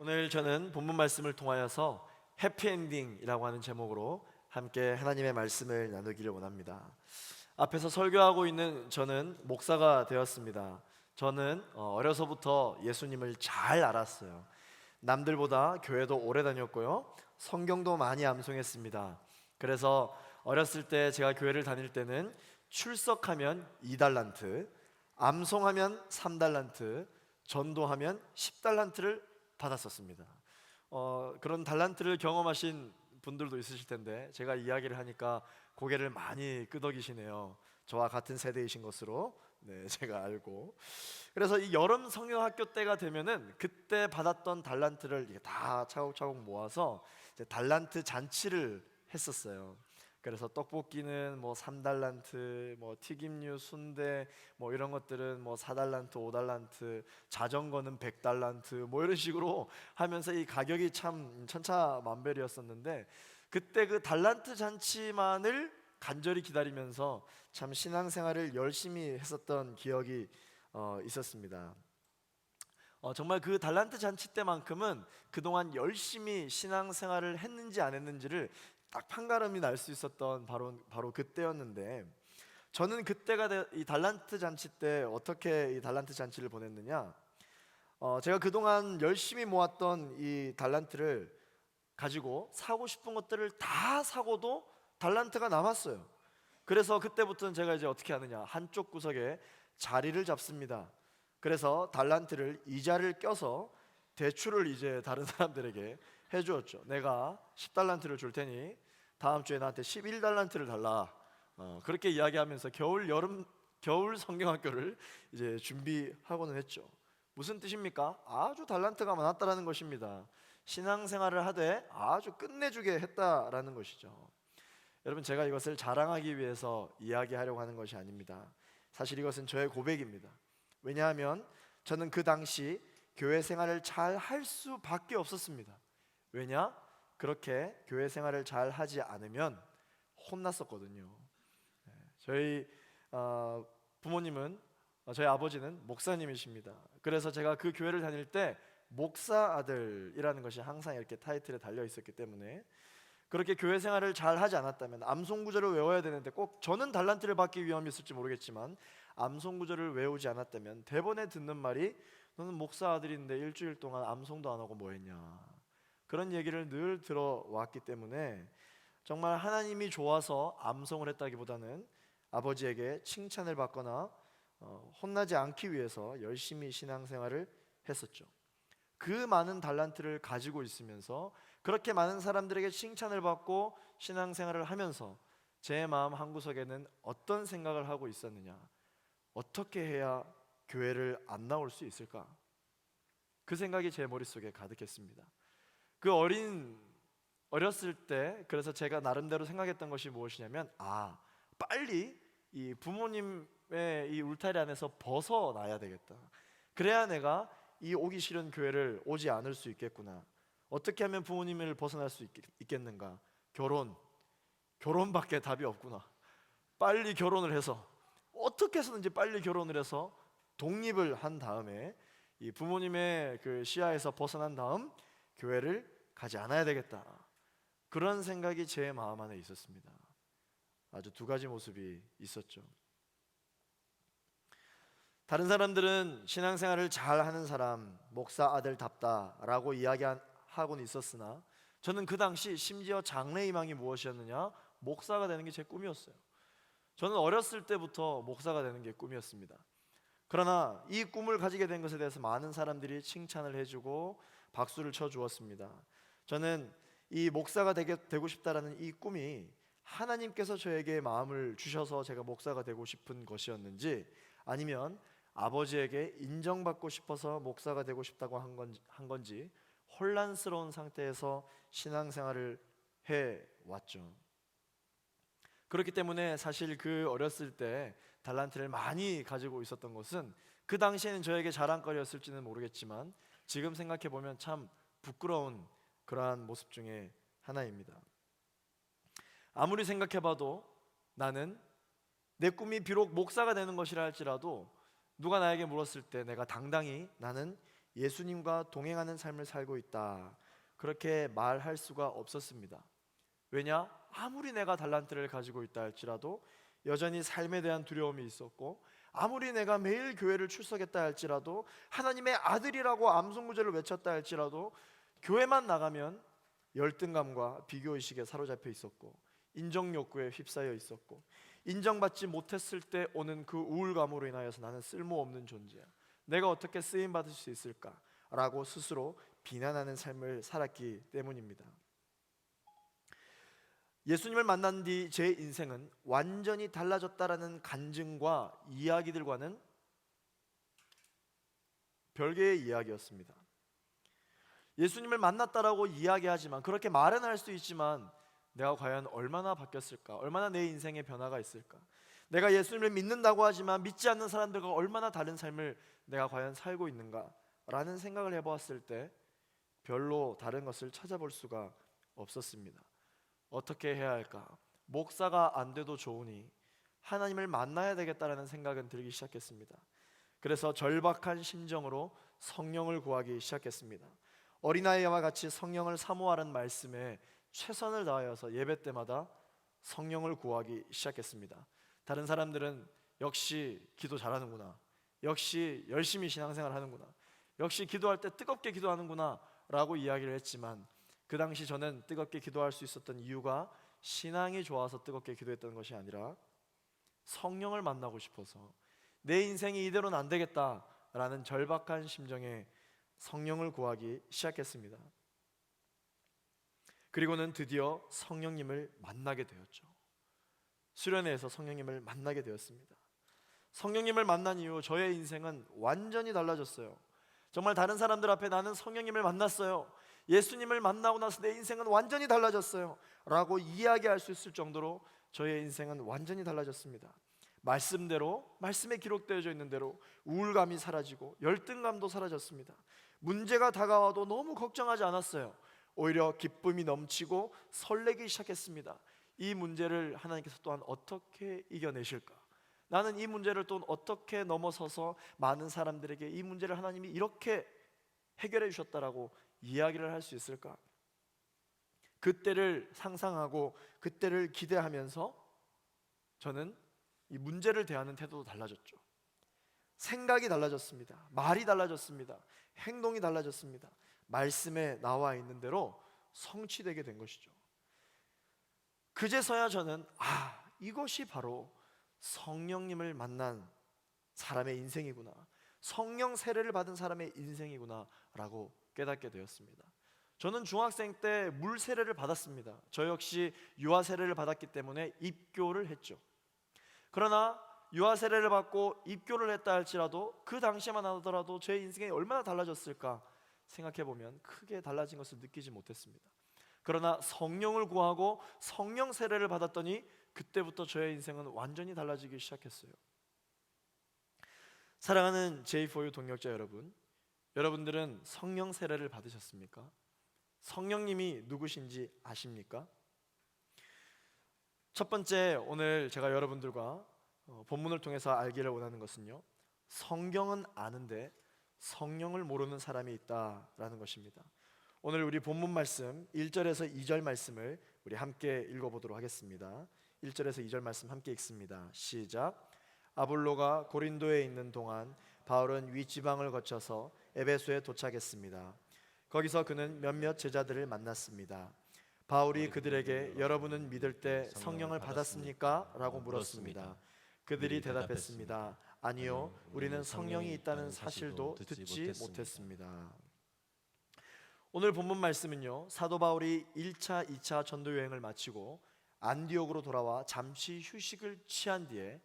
오늘 저는 본문 말씀을 통하여서 해피엔딩이라고 하는 제목으로 함께 하나님의 말씀을 나누기를 원합니다. 앞에서 설교하고 있는 저는 목사가 되었습니다. 저는 어려서부터 예수님을 잘 알았어요. 남들보다 교회도 오래 다녔고요, 성경도 많이 암송했습니다. 그래서 어렸을 때 제가 교회를 다닐 때는 출석하면 2달란트, 암송하면 3달란트, 전도하면 10달란트를 받았었습니다. 그런 달란트를 경험하신 분들도 있으실 텐데 제가 이야기를 하니까 고개를 많이 끄덕이시네요. 저와 같은 세대이신 것으로 제가 알고. 그래서 이 여름 성경학교 때가 되면은 그때 받았던 달란트를 이게 다 차곡차곡 모아서 이제 달란트 잔치를 했었어요. 그래서 떡볶이는 뭐 3달란트, 뭐 튀김류, 순대 뭐 이런 것들은 뭐 4달란트, 5달란트, 자전거는 100달란트 뭐 이런 식으로 하면서 이 가격이 참 천차만별이었었는데, 그때 그 달란트 잔치만을 간절히 기다리면서 참 신앙생활을 열심히 했었던 기억이 있었습니다. 정말 그 달란트 잔치 때만큼은 그동안 열심히 신앙생활을 했는지 안 했는지를 딱 판가름이 날 수 있었던 바로 그때였는데, 저는 그때가 이 달란트 잔치 때 어떻게 이 달란트 잔치를 보냈느냐, 제가 그동안 열심히 모았던 이 달란트를 가지고 사고 싶은 것들을 다 사고도 달란트가 남았어요. 그래서 그때부터는 제가 이제 어떻게 하느냐, 한쪽 구석에 자리를 잡습니다. 그래서 달란트를 이자를 껴서 대출을 이제 다른 사람들에게 해주었죠. 내가 10달란트를 줄 테니 다음 주에 나한테 11달란트를 달라. 그렇게 이야기하면서 겨울 성경학교를 이제 준비하고는 했죠. 무슨 뜻입니까? 아주 달란트가 많았다라는 것입니다. 신앙생활을 하되 아주 끝내주게 했다라는 것이죠. 여러분, 제가 이것을 자랑하기 위해서 이야기하려고 하는 것이 아닙니다. 사실 이것은 저의 고백입니다. 왜냐하면 저는 그 당시 교회 생활을 잘 할 수밖에 없었습니다. 왜냐? 그렇게 교회 생활을 잘 하지 않으면 혼났었거든요. 저희 부모님은, 저희 아버지는 목사님이십니다. 그래서 제가 그 교회를 다닐 때 목사 아들이라는 것이 항상 이렇게 타이틀에 달려 있었기 때문에, 그렇게 교회 생활을 잘 하지 않았다면 암송 구절을 외워야 되는데, 꼭 저는 달란트를 받기 위함이었을지 모르겠지만 암송 구절을 외우지 않았다면 대번에 듣는 말이, 너는 목사 아들인데 일주일 동안 암송도 안 하고 뭐 했냐, 그런 얘기를 늘 들어왔기 때문에 정말 하나님이 좋아서 암송을 했다기보다는 아버지에게 칭찬을 받거나 혼나지 않기 위해서 열심히 신앙생활을 했었죠. 그 많은 달란트를 가지고 있으면서, 그렇게 많은 사람들에게 칭찬을 받고 신앙생활을 하면서 제 마음 한구석에는 어떤 생각을 하고 있었느냐, 어떻게 해야 교회를 안 나올 수 있을까, 그 생각이 제 머릿속에 가득했습니다. 그 어렸을 때, 그래서 제가 나름대로 생각했던 것이 무엇이냐면, 빨리 이 부모님의 이 울타리 안에서 벗어나야 되겠다. 그래야 내가 이 오기 싫은 교회를 오지 않을 수 있겠구나. 어떻게 하면 부모님을 벗어날 수 있겠는가? 결혼밖에 답이 없구나. 빨리 결혼을 해서, 어떻게 해서든지 빨리 결혼을 해서 독립을 한 다음에 이 부모님의 그 시야에서 벗어난 다음 교회를 가지 않아야 되겠다. 그런 생각이 제 마음 안에 있었습니다. 아주 두 가지 모습이 있었죠. 다른 사람들은 신앙생활을 잘하는 사람, 목사 아들답다라고 이야기하고는 있었으나, 저는 그 당시 심지어 장래희망이 무엇이었느냐, 목사가 되는 게 제 꿈이었어요. 저는 어렸을 때부터 목사가 되는 게 꿈이었습니다. 그러나 이 꿈을 가지게 된 것에 대해서 많은 사람들이 칭찬을 해주고 박수를 쳐주었습니다. 저는 이 목사가 되고 싶다라는 이 꿈이 하나님께서 저에게 마음을 주셔서 제가 목사가 되고 싶은 것이었는지, 아니면 아버지에게 인정받고 싶어서 목사가 되고 싶다고 한 건지 혼란스러운 상태에서 신앙생활을 해왔죠. 그렇기 때문에 사실 그 어렸을 때 달란트를 많이 가지고 있었던 것은 그 당시에는 저에게 자랑거리였을지는 모르겠지만, 지금 생각해 보면 참 부끄러운 그러한 모습 중에 하나입니다. 아무리 생각해 봐도 나는 내 꿈이 비록 목사가 되는 것이라 할지라도, 누가 나에게 물었을 때 내가 당당히 나는 예수님과 동행하는 삶을 살고 있다, 그렇게 말할 수가 없었습니다. 왜냐? 아무리 내가 달란트를 가지고 있다 할지라도 여전히 삶에 대한 두려움이 있었고, 아무리 내가 매일 교회를 출석했다 할지라도, 하나님의 아들이라고 암송구절을 외쳤다 할지라도 교회만 나가면 열등감과 비교의식에 사로잡혀 있었고, 인정욕구에 휩싸여 있었고, 인정받지 못했을 때 오는 그 우울감으로 인하여서 나는 쓸모없는 존재야, 내가 어떻게 쓰임받을 수 있을까? 라고 스스로 비난하는 삶을 살았기 때문입니다. 예수님을 만난 뒤 제 인생은 완전히 달라졌다라는 간증과 이야기들과는 별개의 이야기였습니다. 예수님을 만났다라고 이야기하지만, 그렇게 말은 할 수 있지만, 내가 과연 얼마나 바뀌었을까? 얼마나 내 인생에 변화가 있을까? 내가 예수님을 믿는다고 하지만 믿지 않는 사람들과 얼마나 다른 삶을 내가 과연 살고 있는가? 라는 생각을 해보았을 때 별로 다른 것을 찾아볼 수가 없었습니다. 어떻게 해야 할까? 목사가 안 돼도 좋으니 하나님을 만나야 되겠다라는 생각은 들기 시작했습니다. 그래서 절박한 심정으로 성령을 구하기 시작했습니다. 어린아이와 같이 성령을 사모하는 말씀에 최선을 다하여서 예배 때마다 성령을 구하기 시작했습니다. 다른 사람들은 역시 기도 잘하는구나, 역시 열심히 신앙생활 하는구나, 역시 기도할 때 뜨겁게 기도하는구나 라고 이야기를 했지만, 그 당시 저는 뜨겁게 기도할 수 있었던 이유가 신앙이 좋아서 뜨겁게 기도했던 것이 아니라 성령을 만나고 싶어서, 내 인생이 이대로는 안 되겠다라는 절박한 심정에 성령을 구하기 시작했습니다. 그리고는 드디어 성령님을 만나게 되었죠. 수련회에서 성령님을 만나게 되었습니다. 성령님을 만난 이후 저의 인생은 완전히 달라졌어요. 정말 다른 사람들 앞에 나는 성령님을 만났어요, 예수님을 만나고 나서 내 인생은 완전히 달라졌어요 라고 이야기할 수 있을 정도로 저의 인생은 완전히 달라졌습니다. 말씀대로, 말씀에 기록되어져 있는 대로 우울감이 사라지고 열등감도 사라졌습니다. 문제가 다가와도 너무 걱정하지 않았어요. 오히려 기쁨이 넘치고 설레기 시작했습니다. 이 문제를 하나님께서 또한 어떻게 이겨내실까? 나는 이 문제를 또 어떻게 넘어서서 많은 사람들에게 이 문제를 하나님이 이렇게 해결해 주셨다라고 이야기를 할 수 있을까? 그때를 상상하고 그때를 기대하면서 저는 이 문제를 대하는 태도도 달라졌죠. 생각이 달라졌습니다. 말이 달라졌습니다. 행동이 달라졌습니다. 말씀에 나와 있는 대로 성취되게 된 것이죠. 그제서야 저는 이것이 바로 성령님을 만난 사람의 인생이구나, 성령 세례를 받은 사람의 인생이구나 라고 깨닫게 되었습니다. 저는 중학생 때 물 세례를 받았습니다. 저 역시 유아 세례를 받았기 때문에 입교를 했죠. 그러나 유아 세례를 받고 입교를 했다 할지라도 그 당시만 하더라도 제 인생이 얼마나 달라졌을까 생각해보면 크게 달라진 것을 느끼지 못했습니다. 그러나 성령을 구하고 성령 세례를 받았더니 그때부터 저의 인생은 완전히 달라지기 시작했어요. 사랑하는 J4U 동역자 여러분, 여러분들은 성령 세례를 받으셨습니까? 성령님이 누구신지 아십니까? 첫 번째, 오늘 제가 여러분들과 본문을 통해서 알기를 원하는 것은요, 성경은 아는데 성령을 모르는 사람이 있다라는 것입니다. 오늘 우리 본문 말씀 1절에서 2절 말씀을 우리 함께 읽어보도록 하겠습니다. 1절에서 2절 말씀 함께 읽습니다. 시작. 아볼로가 고린도에 있는 동안 바울은 윗지방을 거쳐서 에베소에 도착했습니다. 거기서 그는 몇몇 제자들을 만났습니다. 바울이 그들에게 여러분은 믿을 때 성령을 받았습니까? 라고 물었습니다. 그들이 대답했습니다. 아니요, 우리는 성령이 있다는 사실도 듣지 못했습니다. 오늘 본문 말씀은요, 사도 바울이 1차, 2차 전도 여행을 마치고 안디옥으로 돌아와 잠시 휴식을 취한 뒤에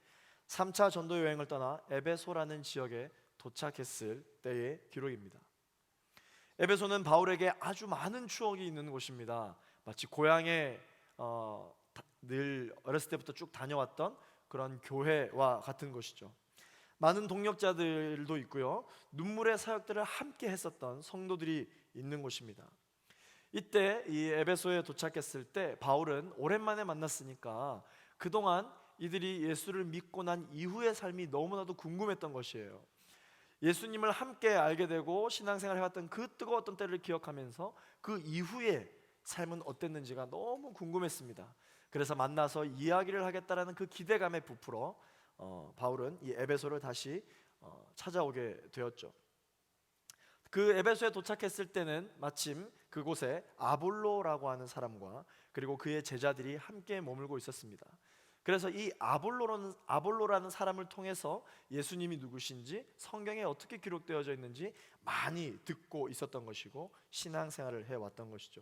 3차 전도 여행을 떠나 에베소라는 지역에 도착했을 때의 기록입니다. 에베소는 바울에게 아주 많은 추억이 있는 곳입니다. 마치 고향에 늘 어렸을 때부터 쭉 다녀왔던 그런 교회와 같은 곳이죠. 많은 동역자들도 있고요, 눈물의 사역들을 함께 했었던 성도들이 있는 곳입니다. 이때 이 에베소에 도착했을 때 바울은 오랜만에 만났으니까 그동안 이들이 예수를 믿고 난 이후의 삶이 너무나도 궁금했던 것이에요. 예수님을 함께 알게 되고 신앙생활을 해왔던 그 뜨거웠던 때를 기억하면서 그 이후에 삶은 어땠는지가 너무 궁금했습니다. 그래서 만나서 이야기를 하겠다라는 그 기대감에 부풀어 바울은 이 에베소를 다시 찾아오게 되었죠. 그 에베소에 도착했을 때는 마침 그곳에 아볼로라고 하는 사람과 그리고 그의 제자들이 함께 머물고 있었습니다. 그래서 이 아볼로라는 사람을 통해서 예수님이 누구신지 성경에 어떻게 기록되어져 있는지 많이 듣고 있었던 것이고 신앙생활을 해왔던 것이죠.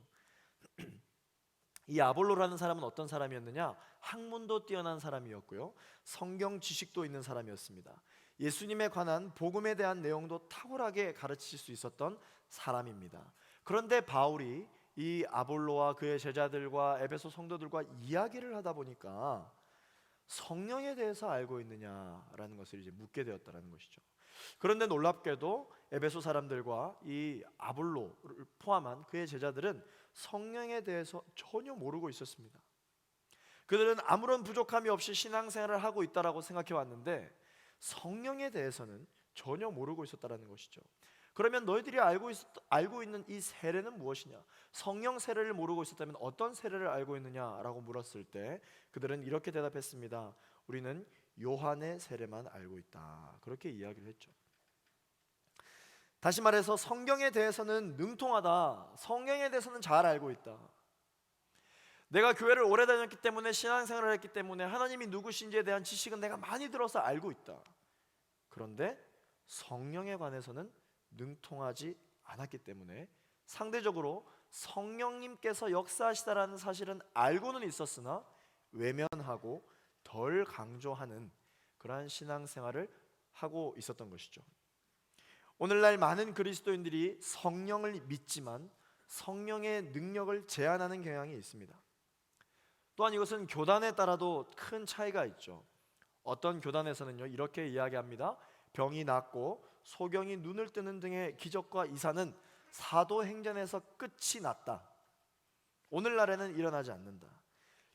이 아볼로라는 사람은 어떤 사람이었느냐? 학문도 뛰어난 사람이었고요, 성경 지식도 있는 사람이었습니다. 예수님에 관한 복음에 대한 내용도 탁월하게 가르칠 수 있었던 사람입니다. 그런데 바울이 이 아볼로와 그의 제자들과 에베소 성도들과 이야기를 하다 보니까 성령에 대해서 알고 있느냐라는 것을 이제 묻게 되었다는 것이죠. 그런데 놀랍게도 에베소 사람들과 이 아볼로를 포함한 그의 제자들은 성령에 대해서 전혀 모르고 있었습니다. 그들은 아무런 부족함이 없이 신앙생활을 하고 있다라고 생각해 왔는데 성령에 대해서는 전혀 모르고 있었다라는 것이죠. 그러면 너희들이 알고 있는 이 세례는 무엇이냐? 성령 세례를 모르고 있었다면 어떤 세례를 알고 있느냐라고 물었을 때 그들은 이렇게 대답했습니다. 우리는 요한의 세례만 알고 있다. 그렇게 이야기를 했죠. 다시 말해서 성경에 대해서는 능통하다. 성경에 대해서는 잘 알고 있다. 내가 교회를 오래 다녔기 때문에 신앙생활을 했기 때문에 하나님이 누구신지에 대한 지식은 내가 많이 들어서 알고 있다. 그런데 성령에 관해서는 능통하지 않았기 때문에 상대적으로 성령님께서 역사하시다라는 사실은 알고는 있었으나 외면하고 덜 강조하는 그러한 신앙생활을 하고 있었던 것이죠. 오늘날 많은 그리스도인들이 성령을 믿지만 성령의 능력을 제한하는 경향이 있습니다. 또한 이것은 교단에 따라도 큰 차이가 있죠. 어떤 교단에서는요 이렇게 이야기합니다. 병이 낫고 소경이 눈을 뜨는 등의 기적과 이사는 사도행전에서 끝이 났다. 오늘날에는 일어나지 않는다.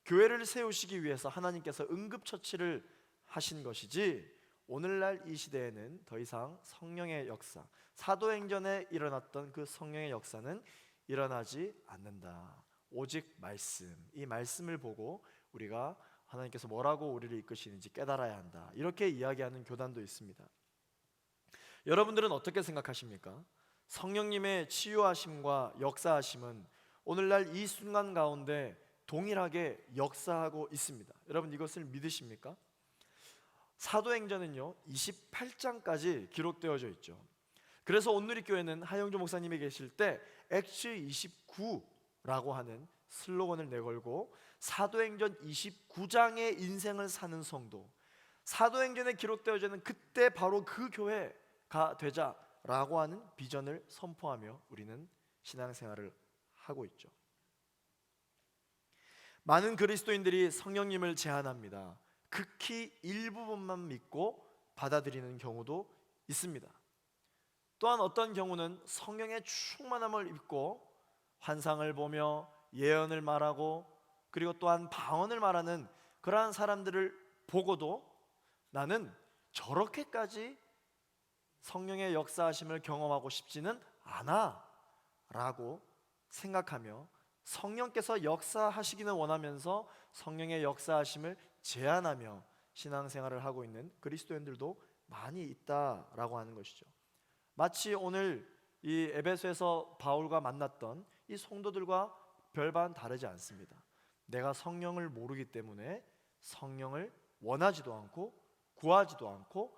교회를 세우시기 위해서 하나님께서 응급처치를 하신 것이지 오늘날 이 시대에는 더 이상 성령의 역사, 사도행전에 일어났던 그 성령의 역사는 일어나지 않는다. 오직 말씀, 이 말씀을 보고 우리가 하나님께서 뭐라고 우리를 이끄시는지 깨달아야 한다. 이렇게 이야기하는 교단도 있습니다. 여러분들은 어떻게 생각하십니까? 성령님의 치유하심과 역사하심은 오늘날 이 순간 가운데 동일하게 역사하고 있습니다. 여러분 이것을 믿으십니까? 사도행전은요 28장까지 기록되어져 있죠. 그래서 온누리교회는 하영주 목사님이 계실 때 액츠 29라고 하는 슬로건을 내걸고 사도행전 29장의 인생을 사는 성도, 사도행전에 기록되어져 있는 그때 바로 그 교회가 되자라고 하는 비전을 선포하며 우리는 신앙생활을 하고 있죠. 많은 그리스도인들이 성령님을 제한합니다. 극히 일부분만 믿고 받아들이는 경우도 있습니다. 또한 어떤 경우는 성령의 충만함을 입고 환상을 보며 예언을 말하고 그리고 또한 방언을 말하는 그러한 사람들을 보고도 나는 저렇게까지 성령의 역사하심을 경험하고 싶지는 않아 라고 생각하며 성령께서 역사하시기는 원하면서 성령의 역사하심을 제한하며 신앙생활을 하고 있는 그리스도인들도 많이 있다라고 하는 것이죠. 마치 오늘 이 에베소에서 바울과 만났던 이 성도들과 별반 다르지 않습니다. 내가 성령을 모르기 때문에 성령을 원하지도 않고 구하지도 않고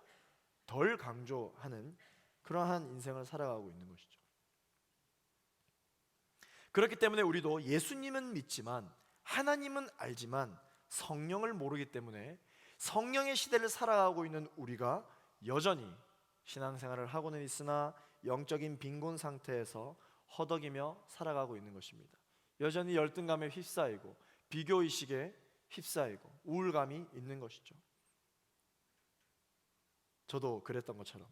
덜 강조하는 그러한 인생을 살아가고 있는 것이죠. 그렇기 때문에 우리도 예수님은 믿지만 하나님은 알지만 성령을 모르기 때문에 성령의 시대를 살아가고 있는 우리가 여전히 신앙생활을 하고는 있으나 영적인 빈곤 상태에서 허덕이며 살아가고 있는 것입니다. 여전히 열등감에 휩싸이고 비교의식에 휩싸이고 우울감이 있는 것이죠. 저도 그랬던 것처럼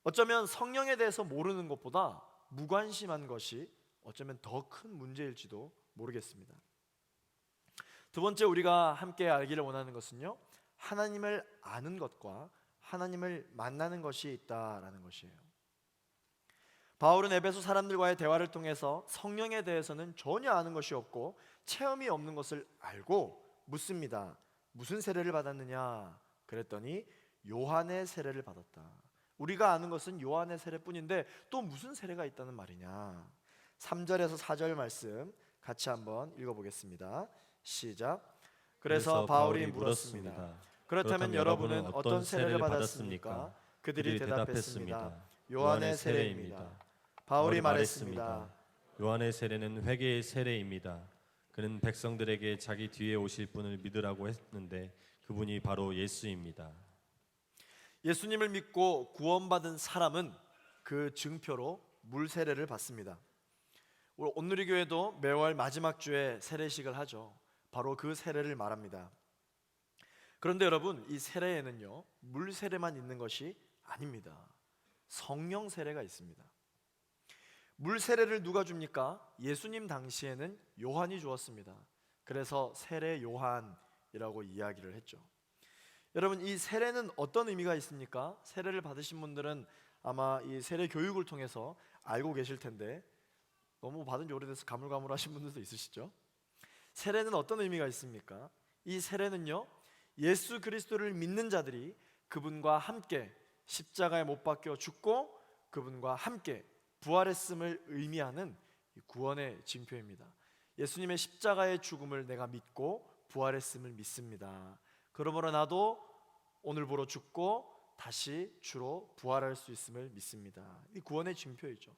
어쩌면 성령에 대해서 모르는 것보다 무관심한 것이 어쩌면 더 큰 문제일지도 모르겠습니다. 두 번째 우리가 함께 알기를 원하는 것은요 하나님을 아는 것과 하나님을 만나는 것이 있다라는 것이에요. 바울은 에베소 사람들과의 대화를 통해서 성령에 대해서는 전혀 아는 것이 없고 체험이 없는 것을 알고 묻습니다. 무슨 세례를 받았느냐? 그랬더니 요한의 세례를 받았다. 우리가 아는 것은 요한의 세례뿐인데 또 무슨 세례가 있다는 말이냐? 3절에서 4절 말씀 같이 한번 읽어보겠습니다. 시작. 그래서 바울이 물었습니다. 그렇다면 여러분은 어떤 세례를 받았습니까? 그들이 대답했습니다. 요한의 세례입니다. 바울이 말했습니다. 요한의 세례는 회개의 세례입니다. 그는 백성들에게 자기 뒤에 오실 분을 믿으라고 했는데 그분이 바로 예수입니다. 예수님을 믿고 구원받은 사람은 그 증표로 물 세례를 받습니다. 온누리교회도 매월 마지막 주에 세례식을 하죠. 바로 그 세례를 말합니다. 그런데 여러분, 이 세례에는요, 물 세례만 있는 것이 아닙니다. 성령 세례가 있습니다. 물 세례를 누가 줍니까? 예수님 당시에는 요한이 주었습니다. 그래서 세례 요한이라고 이야기를 했죠. 여러분, 이 세례는 어떤 의미가 있습니까? 세례를 받으신 분들은 아마 이 세례 교육을 통해서 알고 계실 텐데 너무 받은 지 오래돼서 가물가물하신 분들도 있으시죠? 세례는 어떤 의미가 있습니까? 이 세례는요, 예수 그리스도를 믿는 자들이 그분과 함께 십자가에 못 박혀 죽고 그분과 함께 부활했음을 의미하는 구원의 징표입니다. 예수님의 십자가의 죽음을 내가 믿고 부활했음을 믿습니다. 그러므로 나도 오늘부로 죽고 다시 주로 부활할 수 있음을 믿습니다. 이 구원의 징표이죠.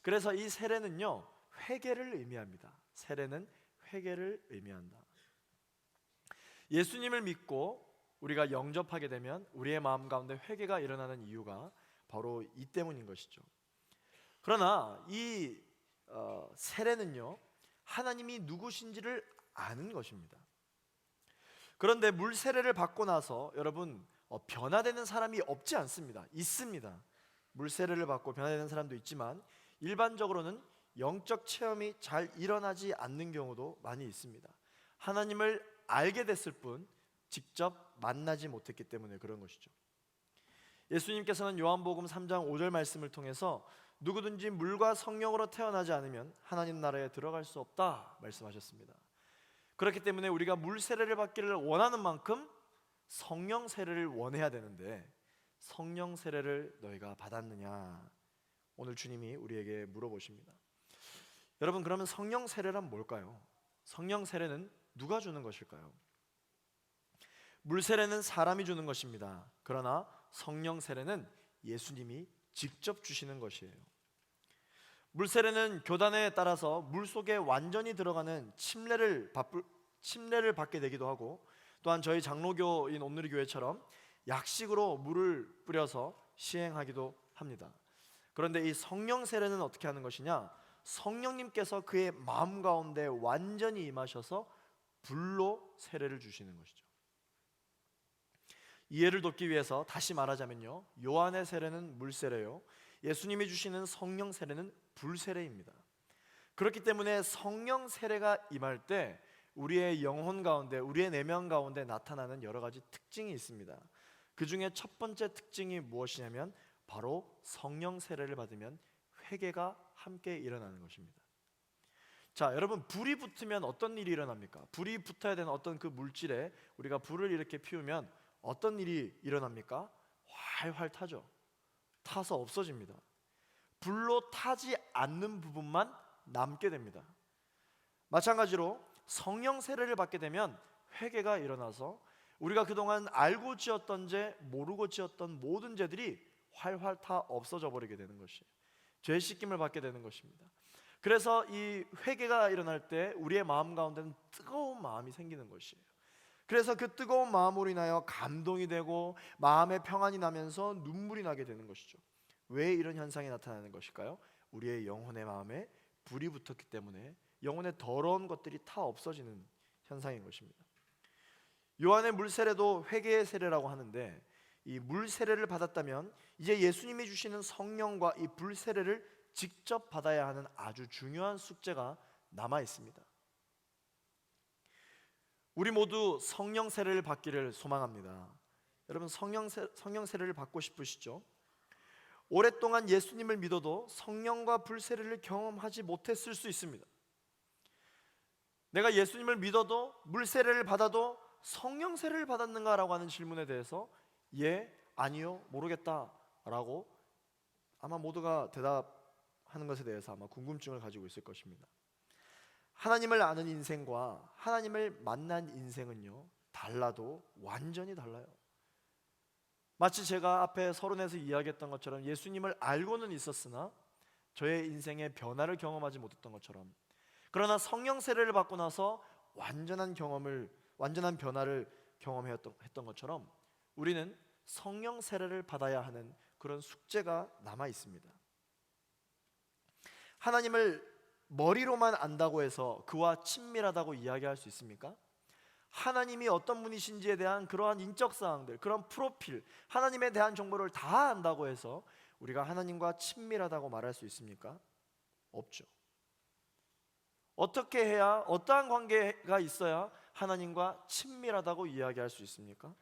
그래서 이 세례는요, 회개를 의미합니다. 세례는 회개를 의미한다. 예수님을 믿고 우리가 영접하게 되면 우리의 마음 가운데 회개가 일어나는 이유가 바로 이 때문인 것이죠. 그러나 이 세례는요, 하나님이 누구신지를 아는 것입니다. 그런데 물 세례를 받고 나서 여러분, 변화되는 사람이 없지 않습니다. 있습니다. 물 세례를 받고 변화되는 사람도 있지만 일반적으로는 영적 체험이 잘 일어나지 않는 경우도 많이 있습니다. 하나님을 알게 됐을 뿐 직접 만나지 못했기 때문에 그런 것이죠. 예수님께서는 요한복음 3장 5절 말씀을 통해서 누구든지 물과 성령으로 태어나지 않으면 하나님 나라에 들어갈 수 없다 말씀하셨습니다. 그렇기 때문에 우리가 물 세례를 받기를 원하는 만큼 성령 세례를 원해야 되는데 성령 세례를 너희가 받았느냐? 오늘 주님이 우리에게 물어보십니다. 여러분, 그러면 성령 세례란 뭘까요? 성령 세례는 누가 주는 것일까요? 물 세례는 사람이 주는 것입니다. 그러나 성령 세례는 예수님이 직접 주시는 것이에요. 물 세례는 교단에 따라서 물 속에 완전히 들어가는 침례를 받게 되기도 하고, 또한 저희 장로교인 온누리교회처럼 약식으로 물을 뿌려서 시행하기도 합니다. 그런데 이 성령 세례는 어떻게 하는 것이냐? 성령님께서 그의 마음 가운데 완전히 임하셔서 불로 세례를 주시는 것이죠. 이해를 돕기 위해서 다시 말하자면요, 요한의 세례는 물 세례요, 예수님이 주시는 성령 세례는 불 세례입니다. 그렇기 때문에 성령 세례가 임할 때 우리의 영혼 가운데, 우리의 내면 가운데 나타나는 여러 가지 특징이 있습니다. 그 중에 첫 번째 특징이 무엇이냐면 바로 성령 세례를 받으면 회개가 함께 일어나는 것입니다. 자, 여러분, 불이 붙으면 어떤 일이 일어납니까? 불이 붙어야 되는 어떤 그 물질에 우리가 불을 이렇게 피우면 어떤 일이 일어납니까? 활활 타죠. 타서 없어집니다. 불로 타지 않는 부분만 남게 됩니다. 마찬가지로 성령 세례를 받게 되면 회개가 일어나서 우리가 그동안 알고 지었던 죄, 모르고 지었던 모든 죄들이 활활 타 없어져 버리게 되는 것이에요. 죄 씻김을 받게 되는 것입니다. 그래서 이 회개가 일어날 때 우리의 마음 가운데는 뜨거운 마음이 생기는 것이에요. 그래서 그 뜨거운 마음으로 인하여 감동이 되고 마음의 평안이 나면서 눈물이 나게 되는 것이죠. 왜 이런 현상이 나타나는 것일까요? 우리의 영혼의 마음에 불이 붙었기 때문에 영혼의 더러운 것들이 다 없어지는 현상인 것입니다. 요한의 물 세례도 회개의 세례라고 하는데, 이 물 세례를 받았다면 이제 예수님이 주시는 성령과 이 불 세례를 직접 받아야 하는 아주 중요한 숙제가 남아 있습니다. 우리 모두 성령 세례를 받기를 소망합니다. 여러분 성령 세례를 받고 싶으시죠? 오랫동안 예수님을 믿어도 성령과 불 세례를 경험하지 못했을 수 있습니다. 내가 예수님을 믿어도 물 세례를 받아도 성령 세례를 받았는가라고 하는 질문에 대해서 예, 아니요, 모르겠다라고 아마 모두가 대답하는 것에 대해서 아마 궁금증을 가지고 있을 것입니다. 하나님을 아는 인생과 하나님을 만난 인생은요, 달라도 완전히 달라요. 마치 제가 앞에 서론에서 이야기했던 것처럼 예수님을 알고는 있었으나 저의 인생의 변화를 경험하지 못했던 것처럼, 그러나 성령 세례를 받고 나서 완전한 변화를 경험했던 것처럼 우리는 성령 세례를 받아야 하는 그런 숙제가 남아 있습니다. 하나님을 머리로만 안다고 해서 그와 친밀하다고 이야기할 수 있습니까? 하나님이 어떤 분이신지에 대한 그러한 인적 사항들, 그런 프로필, 하나님에 대한 정보를 다 안다고 해서 우리가 하나님과 친밀하다고 말할 수 있습니까? 없죠. 어떻게 해야, 어떠한 관계가 있어야 하나님과 친밀하다고 이야기할 수 있습니까?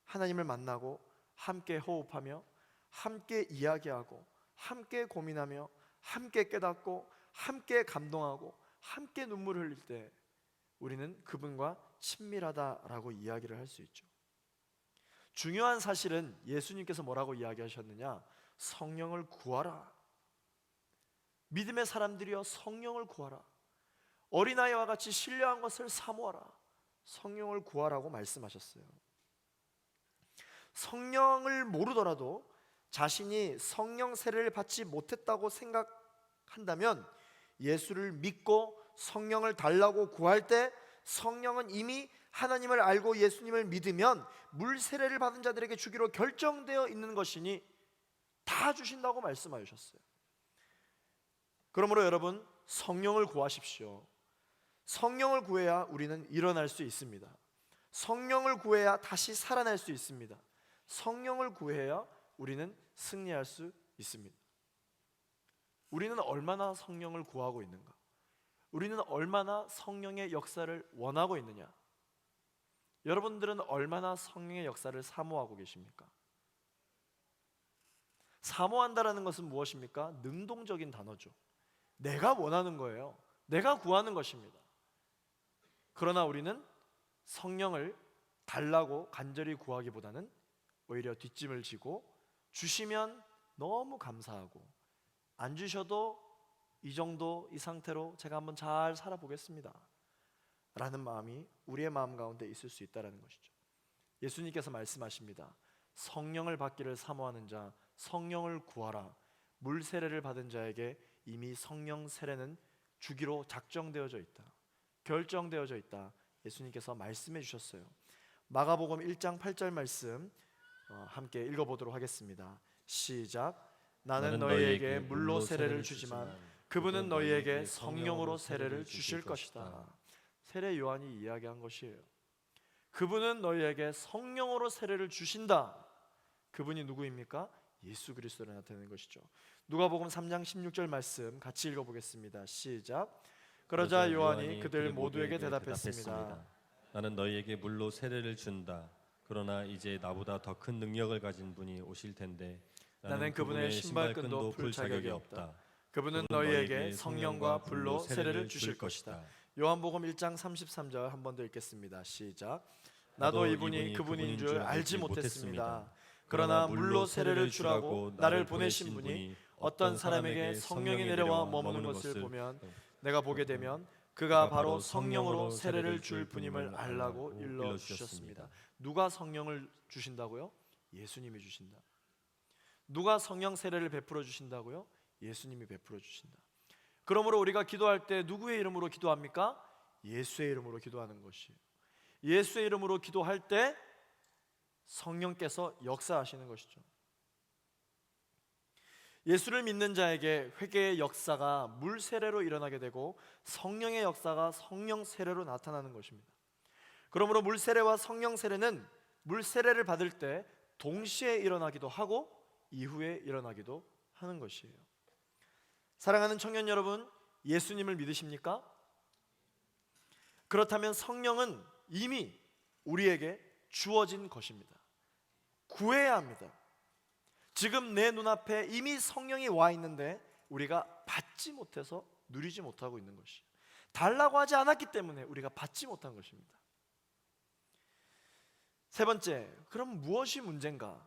하나님을 만나고 함께 호흡하며 함께 이야기하고 함께 고민하며 함께 깨닫고 함께 감동하고 함께 눈물을 흘릴 때 우리는 그분과 친밀하다라고 이야기를 할 수 있죠. 중요한 사실은 예수님께서 뭐라고 이야기하셨느냐? 성령을 구하라. 믿음의 사람들이여 성령을 구하라. 어린아이와 같이 신령한 것을 사모하라. 성령을 구하라고 말씀하셨어요. 성령을 모르더라도 자신이 성령 세례를 받지 못했다고 생각한다면 예수를 믿고 성령을 달라고 구할 때 성령은 이미 하나님을 알고 예수님을 믿으면 물 세례를 받은 자들에게 주기로 결정되어 있는 것이니 다 주신다고 말씀하셨어요. 그러므로 여러분, 성령을 구하십시오. 성령을 구해야 우리는 일어날 수 있습니다. 성령을 구해야 다시 살아날 수 있습니다. 성령을 구해야 우리는 승리할 수 있습니다. 우리는 얼마나 성령을 구하고 있는가? 우리는 얼마나 성령의 역사를 원하고 있느냐? 여러분들은 얼마나 성령의 역사를 사모하고 계십니까? 사모한다라는 것은 무엇입니까? 능동적인 단어죠. 내가 원하는 거예요. 내가 구하는 것입니다. 그러나 우리는 성령을 달라고 간절히 구하기보다는 오히려 뒷짐을 지고 주시면 너무 감사하고 안 주셔도 이 정도, 이 상태로 제가 한번 잘 살아보겠습니다 라는 마음이 우리의 마음 가운데 있을 수 있다는 것이죠. 예수님께서 말씀하십니다. 성령을 받기를 사모하는 자, 성령을 구하라. 물 세례를 받은 자에게 이미 성령 세례는 주기로 작정되어져 있다, 결정되어져 있다. 예수님께서 말씀해 주셨어요. 마가복음 1장 8절 말씀 함께 읽어보도록 하겠습니다. 시작. 나는 너희에게 물로 세례를 주지만 그분은 너희에게 성령으로 세례를 주실 것이다. 세례 요한이 이야기한 것이에요. 그분은 너희에게 성령으로 세례를 주신다. 그분이 누구입니까? 예수 그리스도로 나타내는 것이죠. 누가복음 3장 16절 말씀 같이 읽어보겠습니다. 시작. 그러자 요한이 그들 모두에게 대답했습니다. 나는 너희에게 물로 세례를 준다. 그러나 이제 나보다 더 큰 능력을 가진 분이 오실 텐데 나는 그분의 신발끈도 풀 자격이 없다. 그분은 너희에게 성령과 불로 세례를 주실 것이다. 요한복음 1장 33절 한 번 더 읽겠습니다. 시작. 나도 이분이 그분인 줄 알지 못했습니다. 그러나 물로 세례를 주라고 나를 보내신 분이 어떤 사람에게 성령이 내려와 머무는 것을 보면 내가 보게 되면 그가 바로 성령으로 세례를 줄 분임을 알라고 일러 주셨습니다. 누가 성령을 주신다고요? 예수님이 주신다. 누가 성령 세례를 베풀어 주신다고요? 예수님이 베풀어 주신다. 그러므로 우리가 기도할 때 누구의 이름으로 기도합니까? 예수의 이름으로 기도하는 것이에요. 예수의 이름으로 기도할 때 성령께서 역사하시는 것이죠. 예수를 믿는 자에게 회개의 역사가 물 세례로 일어나게 되고 성령의 역사가 성령 세례로 나타나는 것입니다. 그러므로 물 세례와 성령 세례는 물 세례를 받을 때 동시에 일어나기도 하고 이후에 일어나기도 하는 것이에요. 사랑하는 청년 여러분, 예수님을 믿으십니까? 그렇다면 성령은 이미 우리에게 주어진 것입니다. 구해야 합니다. 지금 내 눈앞에 이미 성령이 와 있는데 우리가 받지 못해서 누리지 못하고 있는 것이, 달라고 하지 않았기 때문에 우리가 받지 못한 것입니다. 세 번째, 그럼 무엇이 문제인가?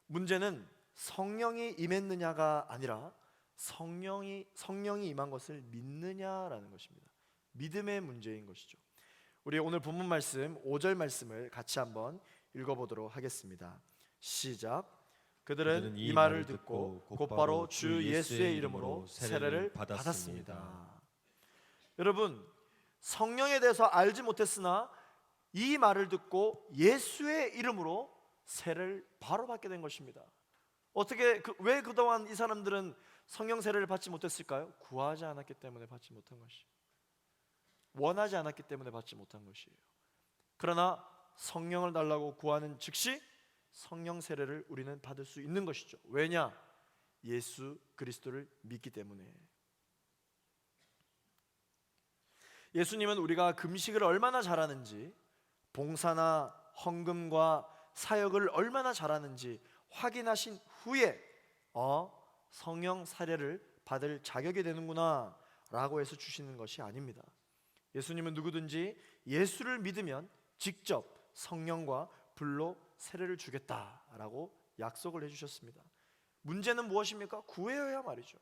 문제는 성령이 임했느냐가 아니라 성령이 임한 것을 믿느냐라는 것입니다. 믿음의 문제인 것이죠. 우리 오늘 본문 말씀 5절 말씀을 같이 한번 읽어보도록 하겠습니다. 시작. 그들은 이 말을 듣고 곧바로 주 예수의 이름으로 세례를 받았습니다. 여러분, 성령에 대해서 알지 못했으나 이 말을 듣고 예수의 이름으로 세례를 바로 받게 된 것입니다. 왜 그동안 이 사람들은 성령 세례를 받지 못했을까요? 구하지 않았기 때문에 받지 못한 것이, 원하지 않았기 때문에 받지 못한 것이에요. 그러나 성령을 달라고 구하는 즉시 성령 세례를 우리는 받을 수 있는 것이죠. 왜냐? 예수 그리스도를 믿기 때문에. 예수님은 우리가 금식을 얼마나 잘하는지, 봉사나 헌금과 사역을 얼마나 잘하는지 확인하신 후에 성령 세례를 받을 자격이 되는구나 라고 해서 주시는 것이 아닙니다. 예수님은 누구든지 예수를 믿으면 직접 성령과 불로 세례를 주겠다라고 약속을 해주셨습니다. 문제는 무엇입니까? 구해야 말이죠.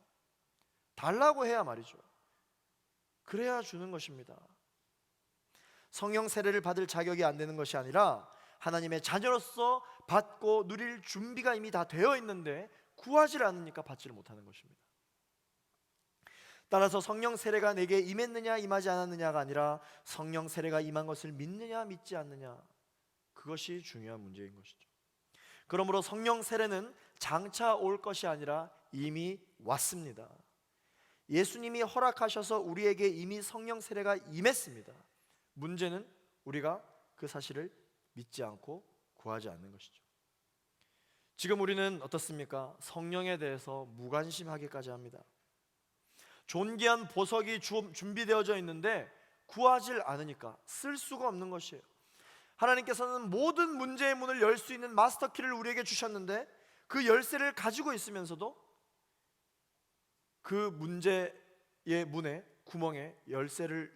달라고 해야 말이죠. 그래야 주는 것입니다. 성령 세례를 받을 자격이 안 되는 것이 아니라 하나님의 자녀로서 받고 누릴 준비가 이미 다 되어 있는데 구하지 않으니까 받지를 못하는 것입니다. 따라서 성령 세례가 내게 임했느냐 임하지 않았느냐가 아니라 성령 세례가 임한 것을 믿느냐 믿지 않느냐, 그것이 중요한 문제인 것이죠. 그러므로 성령 세례는 장차 올 것이 아니라 이미 왔습니다. 예수님이 허락하셔서 우리에게 이미 성령 세례가 임했습니다. 문제는 우리가 그 사실을 믿지 않고 구하지 않는 것이죠. 지금 우리는 어떻습니까? 성령에 대해서 무관심하기까지 합니다. 존귀한 보석이 준비되어져 있는데 구하지 않으니까 쓸 수가 없는 것이에요. 하나님께서는 모든 문제의 문을 열 수 있는 마스터키를 우리에게 주셨는데 그 열쇠를 가지고 있으면서도 그 문제의 문에, 구멍에 열쇠를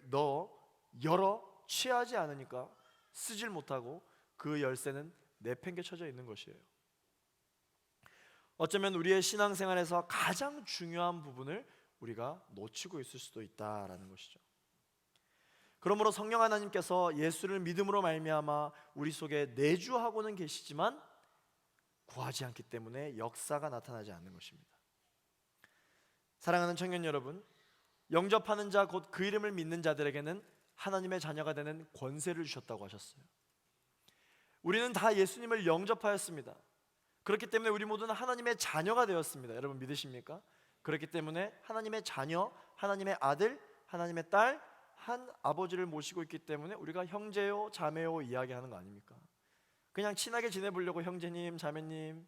열어 취하지 않으니까 쓰질 못하고 그 열쇠는 내팽개쳐져 있는 것이에요. 어쩌면 우리의 신앙생활에서 가장 중요한 부분을 우리가 놓치고 있을 수도 있다라는 것이죠. 그러므로 성령 하나님께서 예수를 믿음으로 말미암아 우리 속에 내주하고는 계시지만 구하지 않기 때문에 역사가 나타나지 않는 것입니다. 사랑하는 청년 여러분, 영접하는 자 곧 그 이름을 믿는 자들에게는 하나님의 자녀가 되는 권세를 주셨다고 하셨어요. 우리는 다 예수님을 영접하였습니다. 그렇기 때문에 우리 모두는 하나님의 자녀가 되었습니다. 여러분 믿으십니까? 그렇기 때문에 하나님의 자녀, 하나님의 아들, 하나님의 딸, 한 아버지를 모시고 있기 때문에 우리가 형제요 자매요 이야기하는 거 아닙니까? 그냥 친하게 지내보려고 형제님 자매님,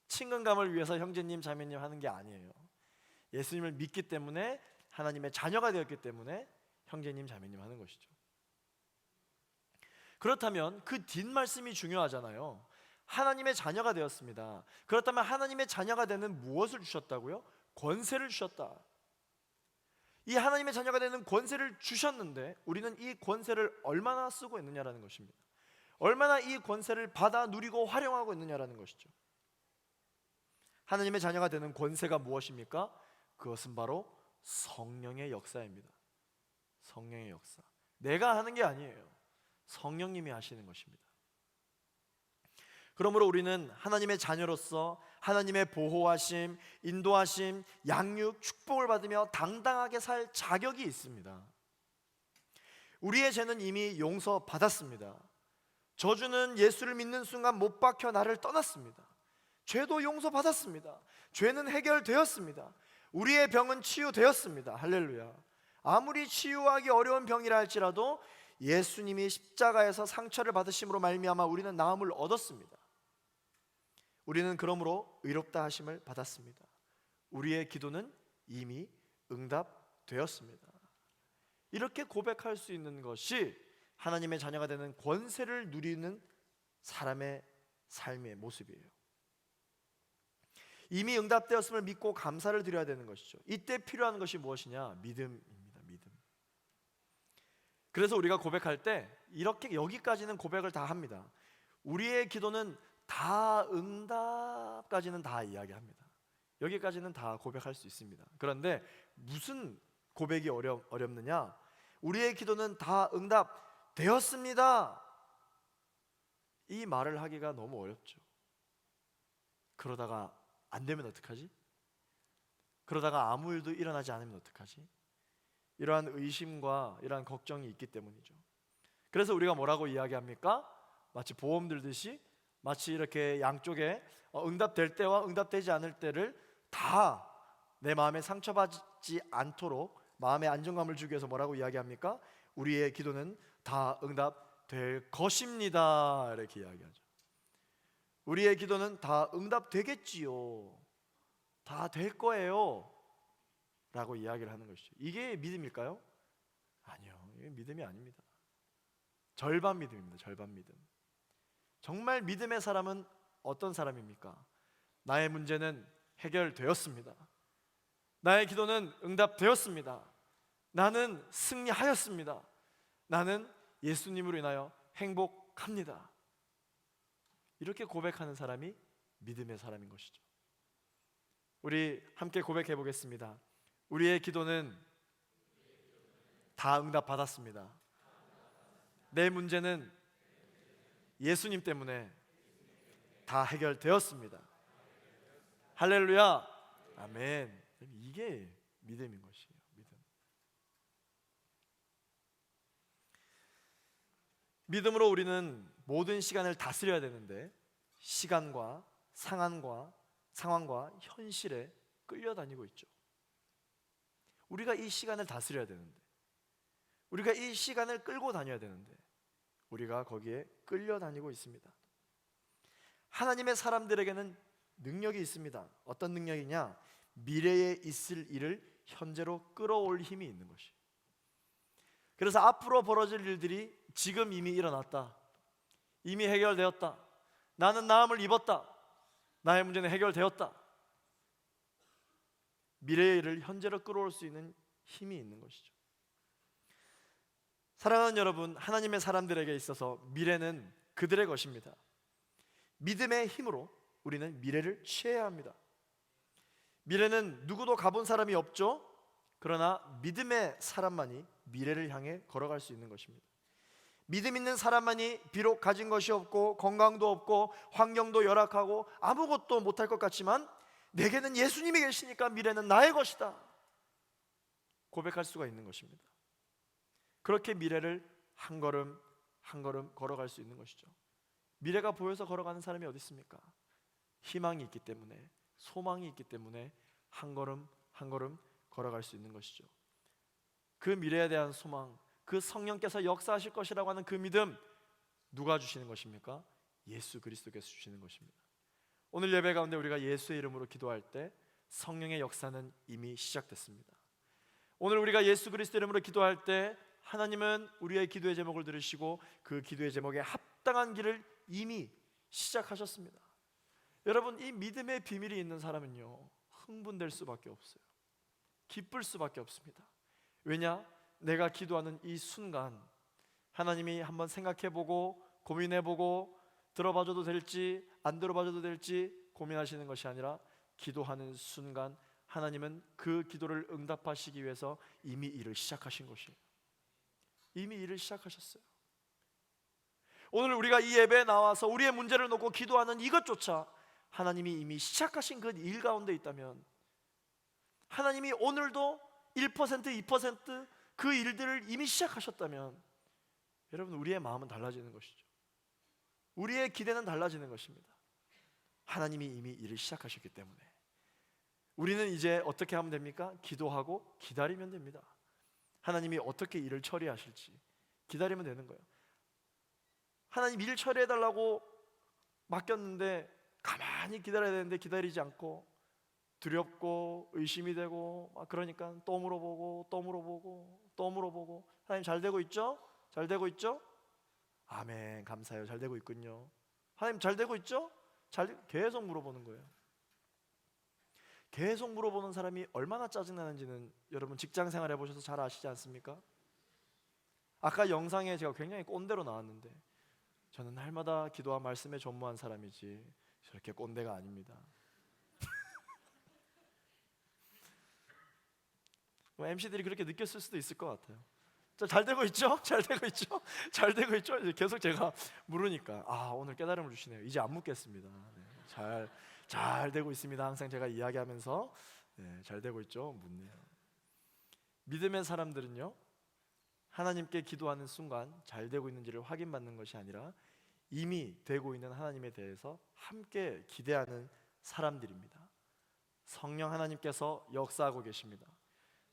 친근감을 위해서 형제님 자매님 하는 게 아니에요. 예수님을 믿기 때문에, 하나님의 자녀가 되었기 때문에 형제님 자매님 하는 것이죠. 그렇다면 그 뒷말씀이 중요하잖아요. 하나님의 자녀가 되었습니다. 그렇다면 하나님의 자녀가 되는 무엇을 주셨다고요? 권세를 주셨다. 이 하나님의 자녀가 되는 권세를 주셨는데 우리는 이 권세를 얼마나 쓰고 있느냐라는 것입니다. 얼마나 이 권세를 받아 누리고 활용하고 있느냐라는 것이죠. 하나님의 자녀가 되는 권세가 무엇입니까? 그것은 바로 성령의 역사입니다. 성령의 역사. 내가 하는 게 아니에요. 성령님이 하시는 것입니다. 그러므로 우리는 하나님의 자녀로서 하나님의 보호하심, 인도하심, 양육, 축복을 받으며 당당하게 살 자격이 있습니다. 우리의 죄는 이미 용서받았습니다. 저주는 예수를 믿는 순간 못 박혀 나를 떠났습니다. 죄도 용서받았습니다. 죄는 해결되었습니다. 우리의 병은 치유되었습니다. 할렐루야. 아무리 치유하기 어려운 병이라 할지라도 예수님이 십자가에서 상처를 받으심으로 말미암아 우리는 나음을 얻었습니다. 우리는 그러므로 의롭다 하심을 받았습니다. 우리의 기도는 이미 응답되었습니다. 이렇게 고백할 수 있는 것이 하나님의 자녀가 되는 권세를 누리는 사람의 삶의 모습이에요. 이미 응답되었음을 믿고 감사를 드려야 되는 것이죠. 이때 필요한 것이 무엇이냐? 믿음입니다. 믿음. 그래서 우리가 고백할 때 이렇게 여기까지는 고백을 다 합니다. 우리의 기도는 다 응답까지는 다 이야기합니다. 여기까지는 다 고백할 수 있습니다. 그런데 무슨 고백이 어렵느냐? 우리의 기도는 다 응답되었습니다. 이 말을 하기가 너무 어렵죠. 그러다가 안 되면 어떡하지? 그러다가 아무 일도 일어나지 않으면 어떡하지? 이러한 의심과 이러한 걱정이 있기 때문이죠. 그래서 우리가 뭐라고 이야기합니까? 마치 보험 들듯이 마치 이렇게 양쪽에 응답될 때와 응답되지 않을 때를 다 내 마음에 상처받지 않도록 마음의 안정감을 주기 위해서 뭐라고 이야기합니까? 우리의 기도는 다 응답될 것입니다. 이렇게 이야기하죠. 우리의 기도는 다 응답되겠지요. 다 될 거예요. 라고 이야기를 하는 것이죠. 이게 믿음일까요? 아니요. 이게 믿음이 아닙니다. 절반 믿음입니다. 절반 믿음. 정말 믿음의 사람은 어떤 사람입니까? 나의 문제는 해결되었습니다. 나의 기도는 응답되었습니다. 나는 승리하였습니다. 나는 예수님으로 인하여 행복합니다. 이렇게 고백하는 사람이 믿음의 사람인 것이죠. 우리 함께 고백해 보겠습니다. 우리의 기도는 다 응답받았습니다. 내 문제는 예수님 때문에 다 해결되었습니다. 할렐루야. 아멘. 이게 믿음인 것이에요. 믿음. 믿음으로 우리는 모든 시간을 다스려야 되는데 시간과 상황과 현실에 끌려다니고 있죠. 우리가 이 시간을 다스려야 되는데, 우리가 이 시간을 끌고 다녀야 되는데 우리가 거기에 끌려다니고 있습니다. 하나님의 사람들에게는 능력이 있습니다. 어떤 능력이냐? 미래에 있을 일을 현재로 끌어올 힘이 있는 것이. 그래서 앞으로 벌어질 일들이 지금 이미 일어났다. 이미 해결되었다. 나는 나음을 입었다. 나의 문제는 해결되었다. 미래의 일을 현재로 끌어올 수 있는 힘이 있는 것이죠. 사랑하는 여러분, 하나님의 사람들에게 있어서 미래는 그들의 것입니다. 믿음의 힘으로 우리는 미래를 취해야 합니다. 미래는 누구도 가본 사람이 없죠. 그러나 믿음의 사람만이 미래를 향해 걸어갈 수 있는 것입니다. 믿음 있는 사람만이 비록 가진 것이 없고 건강도 없고 환경도 열악하고 아무것도 못할 것 같지만 내게는 예수님이 계시니까 미래는 나의 것이다 고백할 수가 있는 것입니다. 그렇게 미래를 한 걸음 한 걸음 걸어갈 수 있는 것이죠. 미래가 보여서 걸어가는 사람이 어디 있습니까? 희망이 있기 때문에, 소망이 있기 때문에 한 걸음 한 걸음 걸어갈 수 있는 것이죠. 그 미래에 대한 소망, 그 성령께서 역사하실 것이라고 하는 그 믿음, 누가 주시는 것입니까? 예수 그리스도께서 주시는 것입니다. 오늘 예배 가운데 우리가 예수의 이름으로 기도할 때 성령의 역사는 이미 시작됐습니다. 오늘 우리가 예수 그리스도 이름으로 기도할 때 하나님은 우리의 기도의 제목을 들으시고 그 기도의 제목에 합당한 길을 이미 시작하셨습니다. 여러분, 이 믿음의 비밀이 있는 사람은요 흥분될 수밖에 없어요. 기쁠 수밖에 없습니다. 왜냐? 내가 기도하는 이 순간 하나님이 한번 생각해보고 고민해보고 들어봐줘도 될지 안 들어봐줘도 될지 고민하시는 것이 아니라 기도하는 순간 하나님은 그 기도를 응답하시기 위해서 이미 일을 시작하신 것이에요. 이미 일을 시작하셨어요. 오늘 우리가 이 예배에 나와서 우리의 문제를 놓고 기도하는 이것조차 하나님이 이미 시작하신 그 일 가운데 있다면, 하나님이 오늘도 1%, 2% 그 일들을 이미 시작하셨다면 여러분, 우리의 마음은 달라지는 것이죠. 우리의 기대는 달라지는 것입니다. 하나님이 이미 일을 시작하셨기 때문에 우리는 이제 어떻게 하면 됩니까? 기도하고 기다리면 됩니다. 하나님이 어떻게 일을 처리하실지 기다리면 되는 거예요. 하나님 일 처리해달라고 맡겼는데 가만히 기다려야 되는데 기다리지 않고 두렵고 의심이 되고 그러니까 또 물어보고 또 물어보고 또 물어보고, 하나님 잘 되고 있죠? 잘 되고 있죠? 아멘, 감사해요. 잘 되고 있군요. 하나님 잘 되고 있죠? 계속 물어보는 거예요. 계속 물어보는 사람이 얼마나 짜증나는지는 여러분 직장 생활 해보셔서 잘 아시지 않습니까? 아까 영상에 제가 굉장히 꼰대로 나왔는데 저는 날마다 기도와 말씀에 전무한 사람이지 저렇게 꼰대가 아닙니다. MC들이 그렇게 느꼈을 수도 있을 것 같아요. 잘 되고 있죠? 잘 되고 있죠? 잘 되고 있죠? 이제 계속 제가 물으니까 오늘 깨달음을 주시네요. 이제 안 묻겠습니다. 네, 잘 되고 있습니다. 항상 제가 이야기하면서 잘 되고 있죠? 묻네요. 믿음의 사람들은요, 하나님께 기도하는 순간 잘 되고 있는지를 확인받는 것이 아니라 이미 되고 있는 하나님에 대해서 함께 기대하는 사람들입니다. 성령 하나님께서 역사하고 계십니다.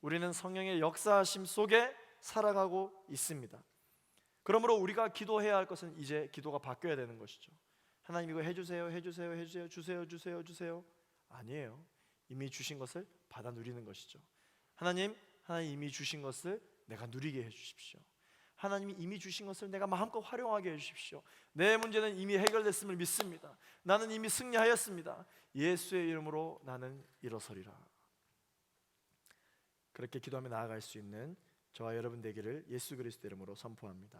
우리는 성령의 역사하심 속에 살아가고 있습니다. 그러므로 우리가 기도해야 할 것은 이제 기도가 바뀌어야 되는 것이죠. 하나님 이거 해주세요, 해주세요, 해주세요, 주세요. 아니에요. 이미 주신 것을 받아 누리는 것이죠. 하나님 이미 주신 것을 내가 누리게 해주십시오. 하나님이 이미 주신 것을 내가 마음껏 활용하게 해주십시오. 내 문제는 이미 해결됐음을 믿습니다. 나는 이미 승리하였습니다. 예수의 이름으로 나는 일어서리라. 그렇게 기도하며 나아갈 수 있는 저와 여러분 되기를 예수 그리스도 이름으로 선포합니다.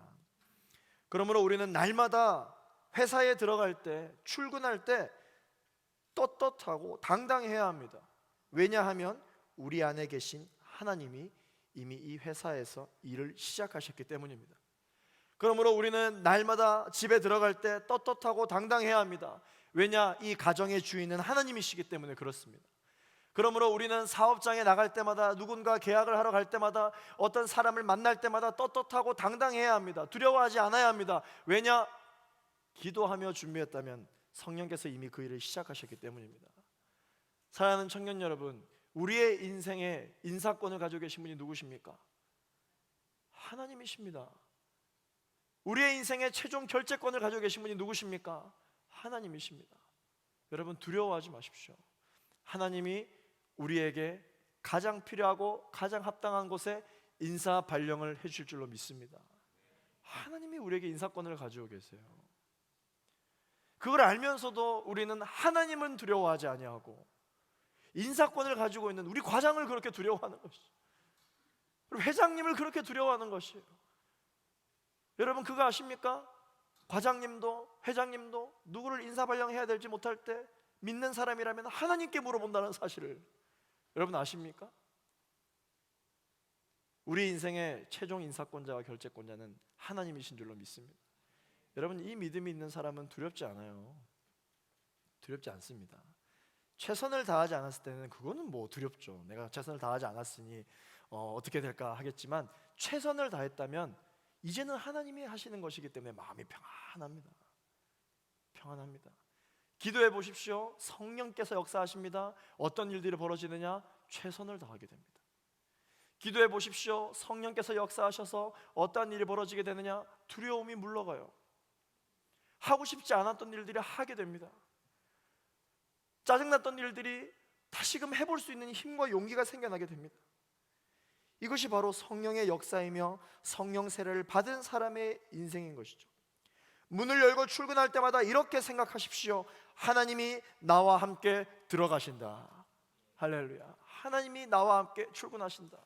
그러므로 우리는 날마다 회사에 들어갈 때, 출근할 때 떳떳하고 당당해야 합니다. 왜냐하면 우리 안에 계신 하나님이 이미 이 회사에서 일을 시작하셨기 때문입니다. 그러므로 우리는 날마다 집에 들어갈 때 떳떳하고 당당해야 합니다. 왜냐? 이 가정의 주인은 하나님이시기 때문에 그렇습니다. 그러므로 우리는 사업장에 나갈 때마다, 누군가 계약을 하러 갈 때마다, 어떤 사람을 만날 때마다 떳떳하고 당당해야 합니다. 두려워하지 않아야 합니다. 왜냐? 기도하며 준비했다면 성령께서 이미 그 일을 시작하셨기 때문입니다. 사랑하는 청년 여러분, 우리의 인생에 인사권을 가지고 계신 분이 누구십니까? 하나님이십니다. 우리의 인생의 최종 결재권을 가지고 계신 분이 누구십니까? 하나님이십니다. 여러분 두려워하지 마십시오. 하나님이 우리에게 가장 필요하고 가장 합당한 곳에 인사 발령을 해주실 줄로 믿습니다. 하나님이 우리에게 인사권을 가지고 계세요. 그걸 알면서도 우리는 하나님은 두려워하지 아니하고 인사권을 가지고 있는 우리 과장을 그렇게 두려워하는 것이죠. 그리고 회장님을 그렇게 두려워하는 것이에요. 여러분 그거 아십니까? 과장님도 회장님도 누구를 인사 발령해야 될지 못할 때 믿는 사람이라면 하나님께 물어본다는 사실을 여러분 아십니까? 우리 인생의 최종 인사권자와 결재권자는 하나님이신 줄로 믿습니다. 여러분 이 믿음이 있는 사람은 두렵지 않아요. 두렵지 않습니다. 최선을 다하지 않았을 때는 그거는 뭐 두렵죠. 내가 최선을 다하지 않았으니 어떻게 될까 하겠지만 최선을 다했다면 이제는 하나님이 하시는 것이기 때문에 마음이 평안합니다. 평안합니다. 기도해 보십시오. 성령께서 역사하십니다. 어떤 일들이 벌어지느냐? 최선을 다하게 됩니다. 기도해 보십시오. 성령께서 역사하셔서 어떤 일이 벌어지게 되느냐? 두려움이 물러가요. 하고 싶지 않았던 일들이 하게 됩니다. 짜증났던 일들이 다시금 해볼 수 있는 힘과 용기가 생겨나게 됩니다. 이것이 바로 성령의 역사이며 성령 세례를 받은 사람의 인생인 것이죠. 문을 열고 출근할 때마다 이렇게 생각하십시오. 하나님이 나와 함께 들어가신다. 할렐루야. 하나님이 나와 함께 출근하신다.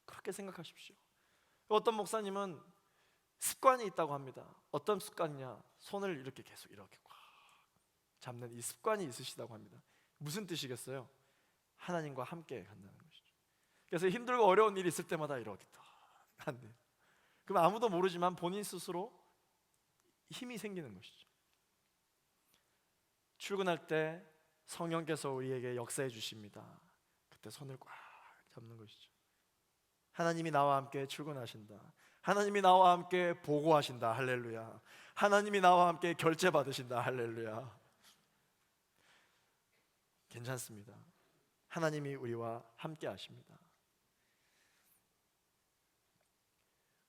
그렇게 생각하십시오. 어떤 목사님은 습관이 있다고 합니다. 어떤 습관이냐? 손을 이렇게 계속 이렇게 꽉 잡는 이 습관이 있으시다고 합니다. 무슨 뜻이겠어요? 하나님과 함께 간다는 것이죠. 그래서 힘들고 어려운 일이 있을 때마다 이렇게 딱 한대요. 그럼 아무도 모르지만 본인 스스로 힘이 생기는 것이죠. 출근할 때 성령께서 우리에게 역사해 주십니다. 그때 손을 꽉 잡는 것이죠. 하나님이 나와 함께 출근하신다. 하나님이 나와 함께 보고하신다. 할렐루야. 하나님이 나와 함께 결제 받으신다. 할렐루야. 괜찮습니다. 하나님이 우리와 함께 하십니다.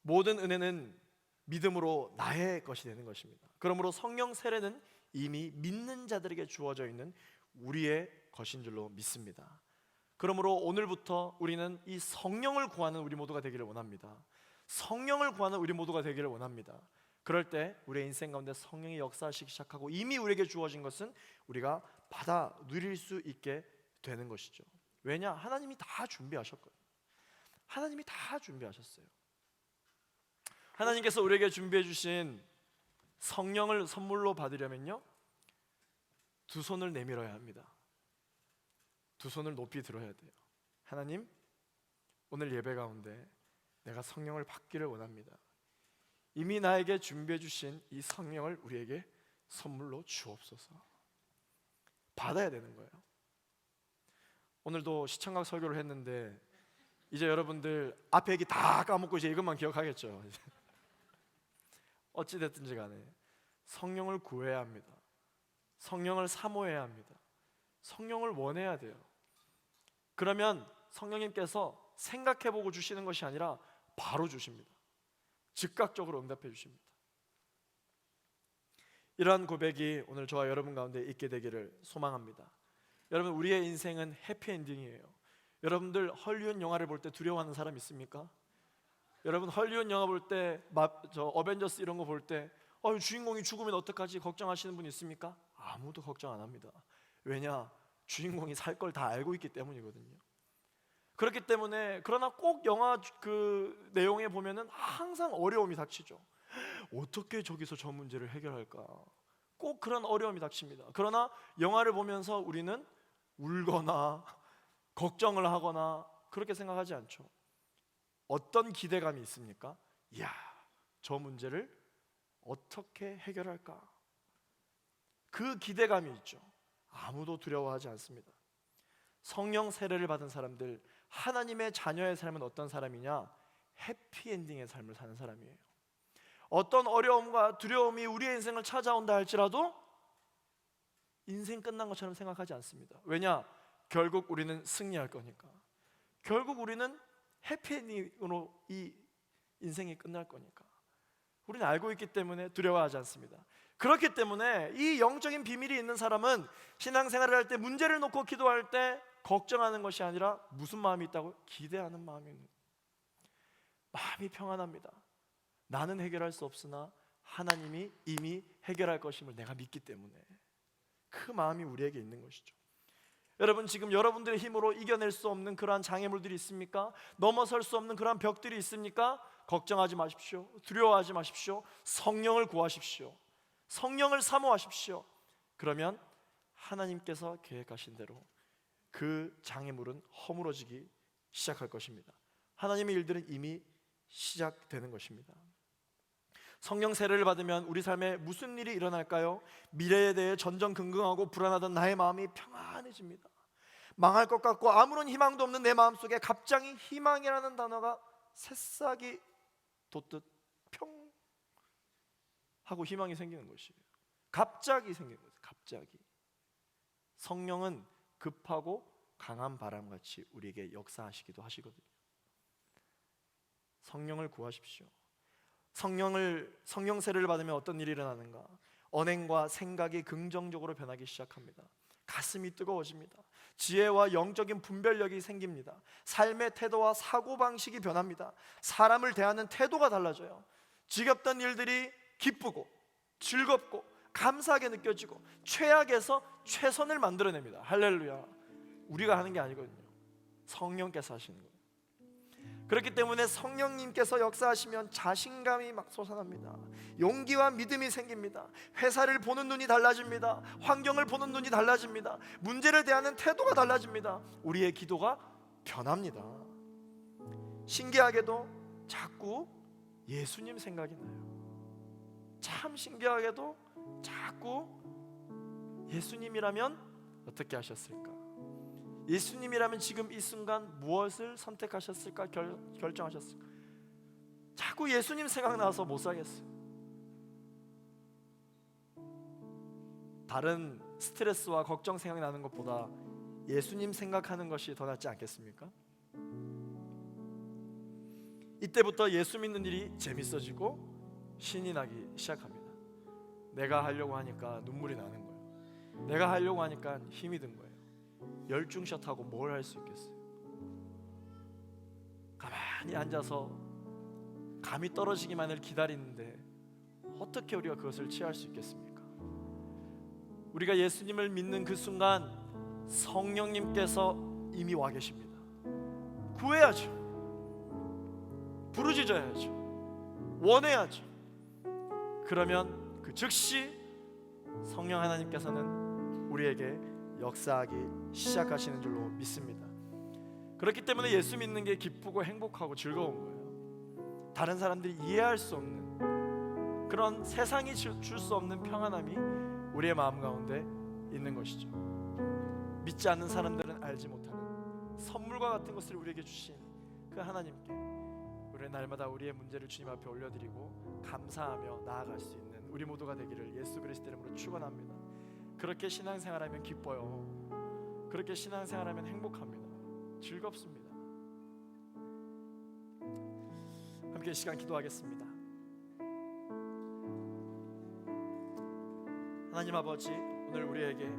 모든 은혜는 믿음으로 나의 것이 되는 것입니다. 그러므로 성령 세례는 이미 믿는 자들에게 주어져 있는 우리의 것인 줄로 믿습니다. 그러므로 오늘부터 우리는 이 성령을 구하는 우리 모두가 되기를 원합니다. 성령을 구하는 우리 모두가 되기를 원합니다. 그럴 때 우리의 인생 가운데 성령이 역사하시기 시작하고 이미 우리에게 주어진 것은 우리가 받아 누릴 수 있게 되는 것이죠. 왜냐? 하나님이 다 준비하셨거든요. 하나님이 다 준비하셨어요. 하나님께서 우리에게 준비해 주신 성령을 선물로 받으려면요, 두 손을 내밀어야 합니다. 두 손을 높이 들어야 돼요. 하나님, 오늘 예배 가운데 내가 성령을 받기를 원합니다. 이미 나에게 준비해 주신 이 성령을 우리에게 선물로 주옵소서. 받아야 되는 거예요. 오늘도 시청각 설교를 했는데 이제 여러분들 앞에 얘기 다 까먹고 이제 이것만 기억하겠죠. 어찌 됐든지 간에 성령을 구해야 합니다. 성령을 사모해야 합니다. 성령을 원해야 돼요. 그러면 성령님께서 생각해보고 주시는 것이 아니라 바로 주십니다. 즉각적으로 응답해 주십니다. 이러한 고백이 오늘 저와 여러분 가운데 있게 되기를 소망합니다. 여러분, 우리의 인생은 해피엔딩이에요. 여러분들 헐리우드 영화를 볼 때 두려워하는 사람 있습니까? 여러분 헐리우드 영화 볼 때 어벤져스 이런 거 볼 때 주인공이 죽으면 어떡하지 걱정하시는 분 있습니까? 아무도 걱정 안 합니다. 왜냐? 주인공이 살 걸 다 알고 있기 때문이거든요. 그렇기 때문에 그러나 꼭 영화 그 내용에 보면은 항상 어려움이 닥치죠. 어떻게 저기서 저 문제를 해결할까? 꼭 그런 어려움이 닥칩니다. 그러나 영화를 보면서 우리는 울거나 걱정을 하거나 그렇게 생각하지 않죠. 어떤 기대감이 있습니까? 이야, 저 문제를 어떻게 해결할까? 그 기대감이 있죠. 아무도 두려워하지 않습니다. 성령 세례를 받은 사람들, 하나님의 자녀의 삶은 어떤 사람이냐? 해피엔딩의 삶을 사는 사람이에요. 어떤 어려움과 두려움이 우리의 인생을 찾아온다 할지라도 인생 끝난 것처럼 생각하지 않습니다. 왜냐? 결국 우리는 승리할 거니까. 결국 우리는 해피엔딩으로 이 인생이 끝날 거니까. 우리는 알고 있기 때문에 두려워하지 않습니다. 그렇기 때문에 이 영적인 비밀이 있는 사람은 신앙생활을 할 때 문제를 놓고 기도할 때 걱정하는 것이 아니라 무슨 마음이 있다고? 기대하는 마음이 있는 거예요. 마음이 평안합니다. 나는 해결할 수 없으나 하나님이 이미 해결할 것임을 내가 믿기 때문에 그 마음이 우리에게 있는 것이죠. 여러분, 지금 여러분들의 힘으로 이겨낼 수 없는 그러한 장애물들이 있습니까? 넘어설 수 없는 그러한 벽들이 있습니까? 걱정하지 마십시오. 두려워하지 마십시오. 성령을 구하십시오. 성령을 사모하십시오. 그러면 하나님께서 계획하신 대로 그 장애물은 허물어지기 시작할 것입니다. 하나님의 일들은 이미 시작되는 것입니다. 성령 세례를 받으면 우리 삶에 무슨 일이 일어날까요? 미래에 대해 전전긍긍하고 불안하던 나의 마음이 평안해집니다. 망할 것 같고 아무런 희망도 없는 내 마음속에 갑자기 희망이라는 단어가 새싹이 돋듯 평 하고 희망이 생기는 것이에요. 갑자기 생기는 거예요. 갑자기. 성령은 급하고 강한 바람같이 우리에게 역사하시기도 하시거든요. 성령을 구하십시오. 성령 세례를 받으면 어떤 일이 일어나는가? 언행과 생각이 긍정적으로 변하기 시작합니다. 가슴이 뜨거워집니다. 지혜와 영적인 분별력이 생깁니다. 삶의 태도와 사고방식이 변합니다. 사람을 대하는 태도가 달라져요. 지겹던 일들이 기쁘고 즐겁고 감사하게 느껴지고 최악에서 최선을 만들어냅니다. 할렐루야. 우리가 하는 게 아니거든요. 성령께서 하시는 거예요. 그렇기 때문에 성령님께서 역사하시면 자신감이 막 솟아납니다. 용기와 믿음이 생깁니다. 회사를 보는 눈이 달라집니다. 환경을 보는 눈이 달라집니다. 문제를 대하는 태도가 달라집니다. 우리의 기도가 변합니다. 신기하게도 자꾸 예수님 생각이 나요. 참 신기하게도 자꾸 예수님이라면 어떻게 하셨을까? 예수님이라면 지금 이 순간 무엇을 선택하셨을까? 결정하셨을까? 자꾸 예수님 생각나서 못 살겠어요. 다른 스트레스와 걱정 생각나는 것보다 예수님 생각하는 것이 더 낫지 않겠습니까? 이때부터 예수 믿는 일이 재밌어지고 신이 나기 시작합니다. 내가 하려고 하니까 눈물이 나는 거예요. 내가 하려고 하니까 힘이 든 거예요. 열중샷하고 뭘 할 수 있겠어요? 가만히 앉아서 감이 떨어지기만을 기다리는데 어떻게 우리가 그것을 취할 수 있겠습니까? 우리가 예수님을 믿는 그 순간 성령님께서 이미 와 계십니다. 구해야죠. 부르짖어야죠. 원해야죠. 그러면 그 즉시 성령 하나님께서는 우리에게 역사하기 시작하시는 줄로 믿습니다. 그렇기 때문에 예수 믿는 게 기쁘고 행복하고 즐거운 거예요. 다른 사람들이 이해할 수 없는 그런 세상이 줄 수 없는 평안함이 우리의 마음 가운데 있는 것이죠. 믿지 않는 사람들은 알지 못하는 선물과 같은 것을 우리에게 주신 그 하나님께 우리는 날마다 우리의 문제를 주님 앞에 올려드리고 감사하며 나아갈 수 있는 우리 모두가 되기를 예수 그리스도 이름으로 축원합니다. 그렇게 신앙생활하면 기뻐요. 그렇게 신앙생활하면 행복합니다. 즐겁습니다. 함께 이 시간 기도하겠습니다. 하나님 아버지, 오늘 우리에게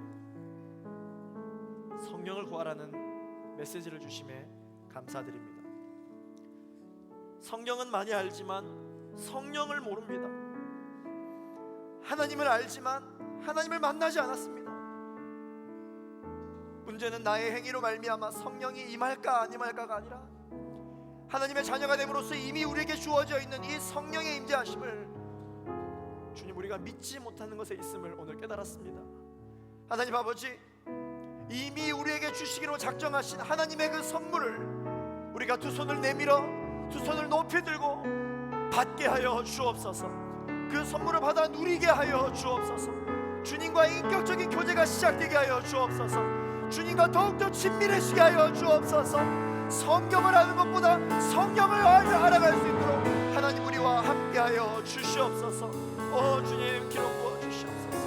성령을 구하라는 메시지를 주심에 감사드립니다. 성령은 많이 알지만 성령을 모릅니다. 하나님을 알지만 하나님을 만나지 않았습니다. 문제는 나의 행위로 말미암아 성령이 임할까 안 임할까가 아니라 하나님의 자녀가 됨으로써 이미 우리에게 주어져 있는 이 성령의 임재하심을 주님, 우리가 믿지 못하는 것에 있음을 오늘 깨달았습니다. 하나님 아버지, 이미 우리에게 주시기로 작정하신 하나님의 그 선물을 우리가 두 손을 내밀어 두 손을 높이 들고 받게 하여 주옵소서. 그 선물을 받아 누리게 하여 주옵소서. 주님과의 인격적인 교제가 시작되게 하여 주옵소서. 주님과 더욱더 친밀해지게 하여 주옵소서. 성경을 아는 것보다 성령을 알아갈 수 있도록 하나님 우리와 함께하여 주시옵소서. 오 주님, 기름 부어 주시옵소서.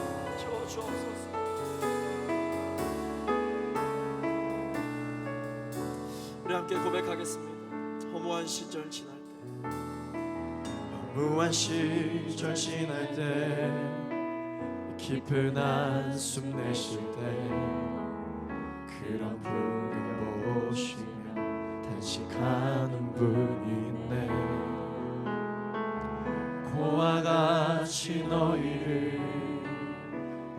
주옵소서. 우리 함께 고백하겠습니다. 허무한 시절 지날 때, 허무한 시절 지날 때, 깊은 한숨 내쉴 때, 그런 풍경 보시며 단식하는 분이 있네. 고와 같이 너희를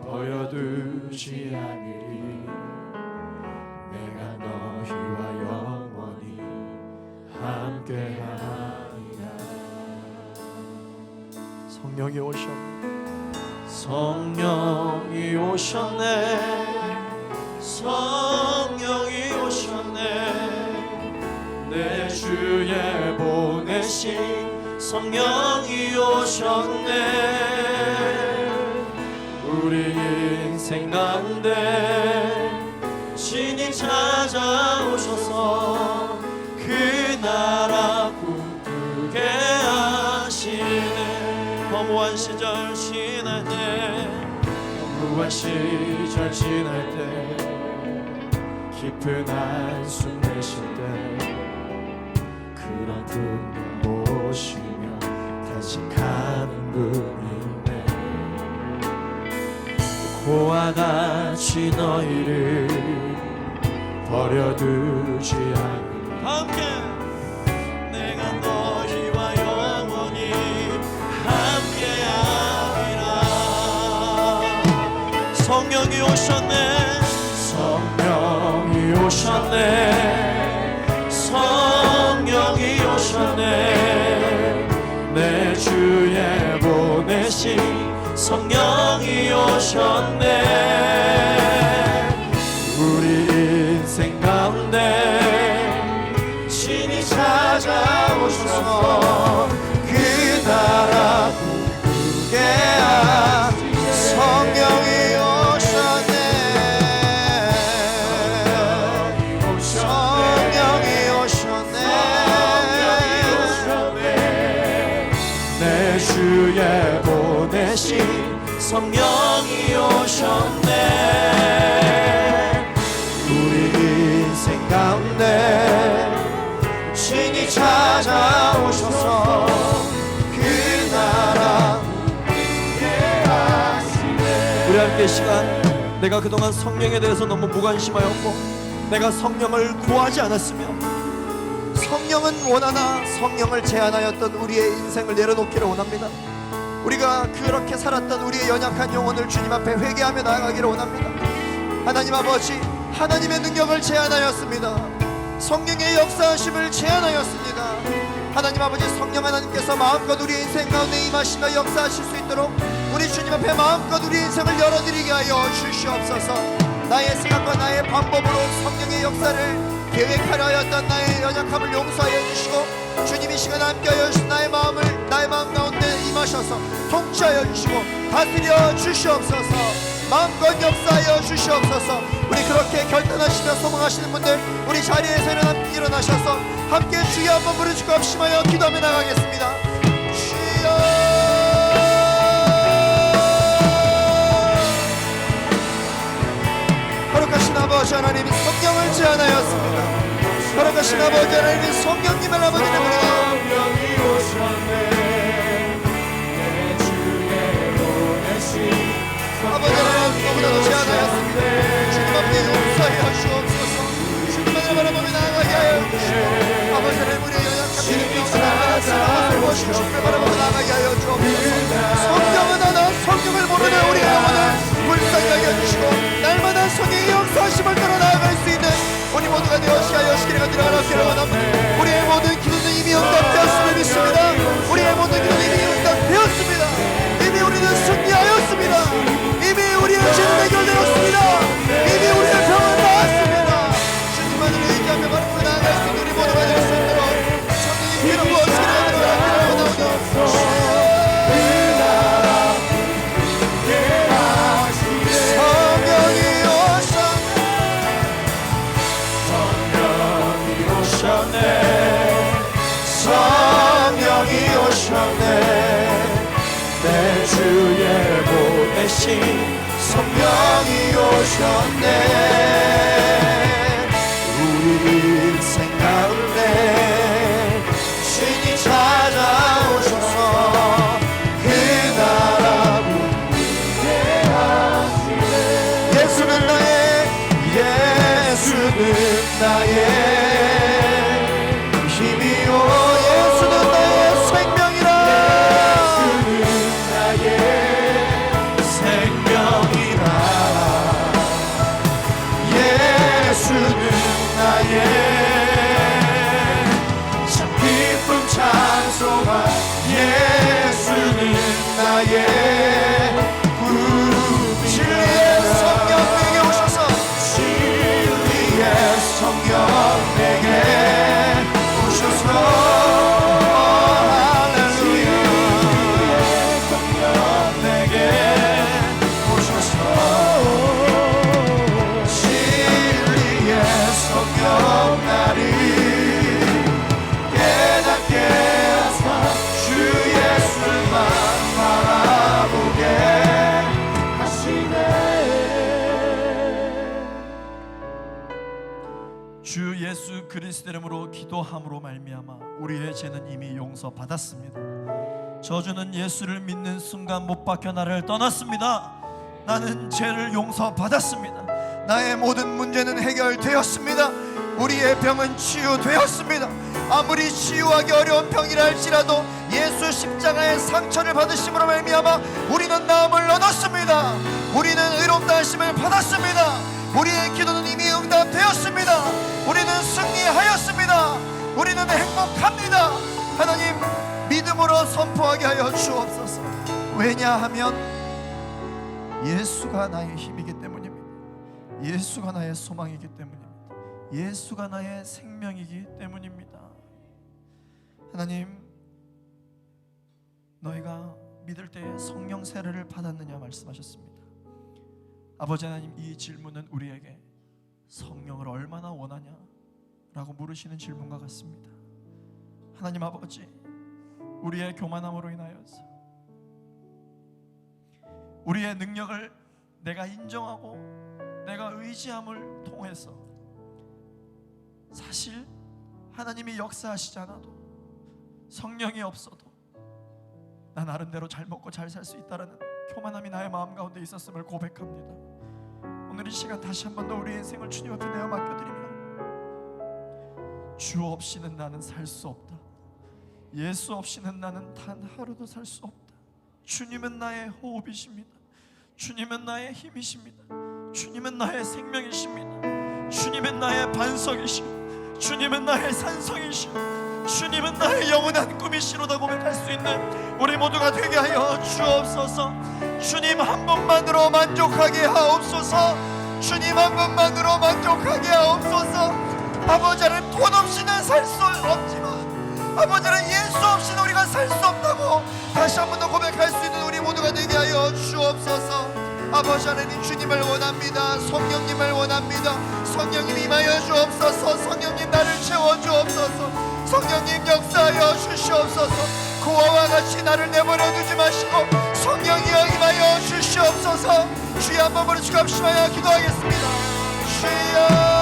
버려두지 않으리. 내가 너희와 영원히 함께하리라. 성령이 오셨네. 성령이 오셨네. 성령이 오셨네. 내 주에 보내신 성령이 오셨네. 우리 인생 가운데 신이 찾아오셔서 그 나라 꿈꾸게 하시네. 허무한 시절 지날 때, 허무한 시절 지날 때, 깊은 한숨 내쉴 때, 그런 풍경 보시며 단식하는 분이 있네. 고와 같이 너희를 버려두지 않으리. 함께 내가 너희와 영원히 함께하리라. 성령이 오셨네. 성령이 오셨네. 성령이 오셨네. 내 주에 보내신 성령이 오셨네. 우리 인생 가운데 신이 찾아오셔서 그 나라 꿈꾸게 하시네. 성령이 오셨네. 성령이 오셨네. 내 주에 보내신 성령이 오셨네. 우리 인생 가운데 신이 찾아오셔서 그 나라 꿈꾸게 하시네. 우리 함께 시간, 내가 그동안 성령에 대해서 너무 무관심하였고 내가 성령을 구하지 않았으며 성령은 원하나 성령을 제한하였던 우리의 인생을 내려놓기를 원합니다. 우리가 그렇게 살았던 우리의 연약한 영혼을 주님 앞에 회개하며 나아가기를 원합니다. 하나님 아버지, 하나님의 능력을 제안하였습니다. 성령의 역사하심을 제안하였습니다. 하나님 아버지, 성령 하나님께서 마음껏 우리의 인생 가운데 임하시며 역사하실 수 있도록 우리 주님 앞에 마음껏 우리의 인생을 열어드리게 하여 주시옵소서. 나의 생각과 나의 방법으로 성령의 역사를 계획하려 하였던 나의 연약함을 용서하여 주시고, 주님이 시간 함께하여 주신 나의 마음 가운데 임하셔서 통치하여 주시고 다스려 주시옵소서. 마음껏 역사하여 주시옵소서. 우리 그렇게 결단하시며 소망하시는 분들, 우리 자리에서 일어나셔서 함께 주여 한번 부르짖고 합심하여 기도하며 나가겠습니다. 주여, 거룩하신 아버지 하나님, 성령을 제안하였습니다. 거룩하신 아버지 하나님, 성령님을 아버지 이름으로 아버지 하나님, 너무나도 제안하였습니다. 주님 앞에 용서하여 주옵소서. 주님만을 바라보며 나아가게 하여 주시고, 아버지 하나님, 우리의 연약한 믿음이 나아가는 것을 주님을 바라보며 나아가게 하여 주옵소서. 성경은 하나, 성경을 모르는 우리의 영혼을 불쌍하게 해주시고 날마다 성령의 역사하심을 따라 나아갈 수 있는 우리 모두가 되어시게 하여 주시기를 들어가기를 원합니다. 우리의 모든 기도는 이미 응답되었음을 믿습니다. 우리의 모든 기도는 이미 응답되었습니다. 이미 우리는 승리하였습니다. 이미 우리의 죄는 해결되었습니다. 이미 우리의 병은 나았습니다. 주님만을 의지하며 바라보며 나아갈 수 있는 우리 모두가 될 수 있도록 성령의 기름 부어주시기를 들어가기를 원합니다. 성령이 오셨네. 내 주의 보내신 성령이 오셨네. 우리 인생 가운데 신이 찾아오셔서 그 나라 부르게 하시네. 예수는 나의 힘이요, 예수는 나의 생명이라. 예수는 나의 생명이라. 예수는 나의 참 기쁨 찬송하. 예수는 나의 구름이라. 진리의 성령 내게 오셔서, 진리의 성령 내게 오셔서, 주 예수 그리스도 이름으로 기도함으로 말미암아 우리의 죄는 이미 용서받았습니다. 저주는 예수를 믿는 순간 못 박혀 나를 떠났습니다. 나는 죄를 용서받았습니다. 나의 모든 문제는 해결되었습니다. 우리의 병은 치유되었습니다. 아무리 치유하기 어려운 병이라 할지라도 예수 십자가의 상처를 받으심으로 말미암아 우리는 나음을 얻었습니다. 우리는 의롭다 하심을 받았습니다. 우리의 기도는 이미 응답되었습니다. 우리는 승리하였습니다. 우리는 행복합니다. 하나님, 믿음으로 선포하게 하여 주옵소서. 왜냐하면 예수가 나의 힘이기 때문입니다. 예수가 나의 소망이기 때문입니다. 예수가 나의 생명이기 때문입니다. 하나님, 너희가 믿을 때에 성령 세례를 받았느냐 말씀하셨습니다. 아버지 하나님, 이 질문은 우리에게 성령을 얼마나 원하냐 라고 물으시는 질문과 같습니다. 하나님 아버지, 우리의 교만함으로 인하여서 우리의 능력을 내가 인정하고 내가 의지함을 통해서 사실 하나님이 역사하시지 않아도, 성령이 없어도 나 나름대로 잘 먹고 잘 살 수 있다라는 교만함이 나의 마음 가운데 있었음을 고백합니다. 오늘 이 시간 다시 한 번 더 우리의 인생을 주님 앞에 내어 맡겨드리며, 주 없이는 나는 살 수 없다. 예수 없이는 나는 단 하루도 살 수 없다. 주님은 나의 호흡이십니다. 주님은 나의 힘이십니다. 주님은 나의 생명이십니다. 주님은 나의 반석이시오. 주님은 나의 산성이시오. 주님은 나의 영원한 꿈이시로다 고백할 수 있는 우리 모두가 되게 하여 주옵소서. 주님 한 분만으로 만족하게 하옵소서. 주님 한 분만으로 만족하게 하옵소서. 아버지는 돈 없이는 살 수 없지만 아버지는 예수 없이는 우리가 살 수 없다고 다시 한 번 더 고백할 수 있는 우리 모두가 되게 하여 주옵소서. 아버지 하나님 주님을 원합니다. 성령님을 원합니다. 성령님 임하여 주옵소서. 성령님 나를 채워 주옵소서. 성령님 역사하여 주시옵소서. 고아와 같이 나를 내버려 두지 마시고 성령이여 임하여 주시옵소서. 주여 한 번 부르시고 합심하여 기도하겠습니다. 주여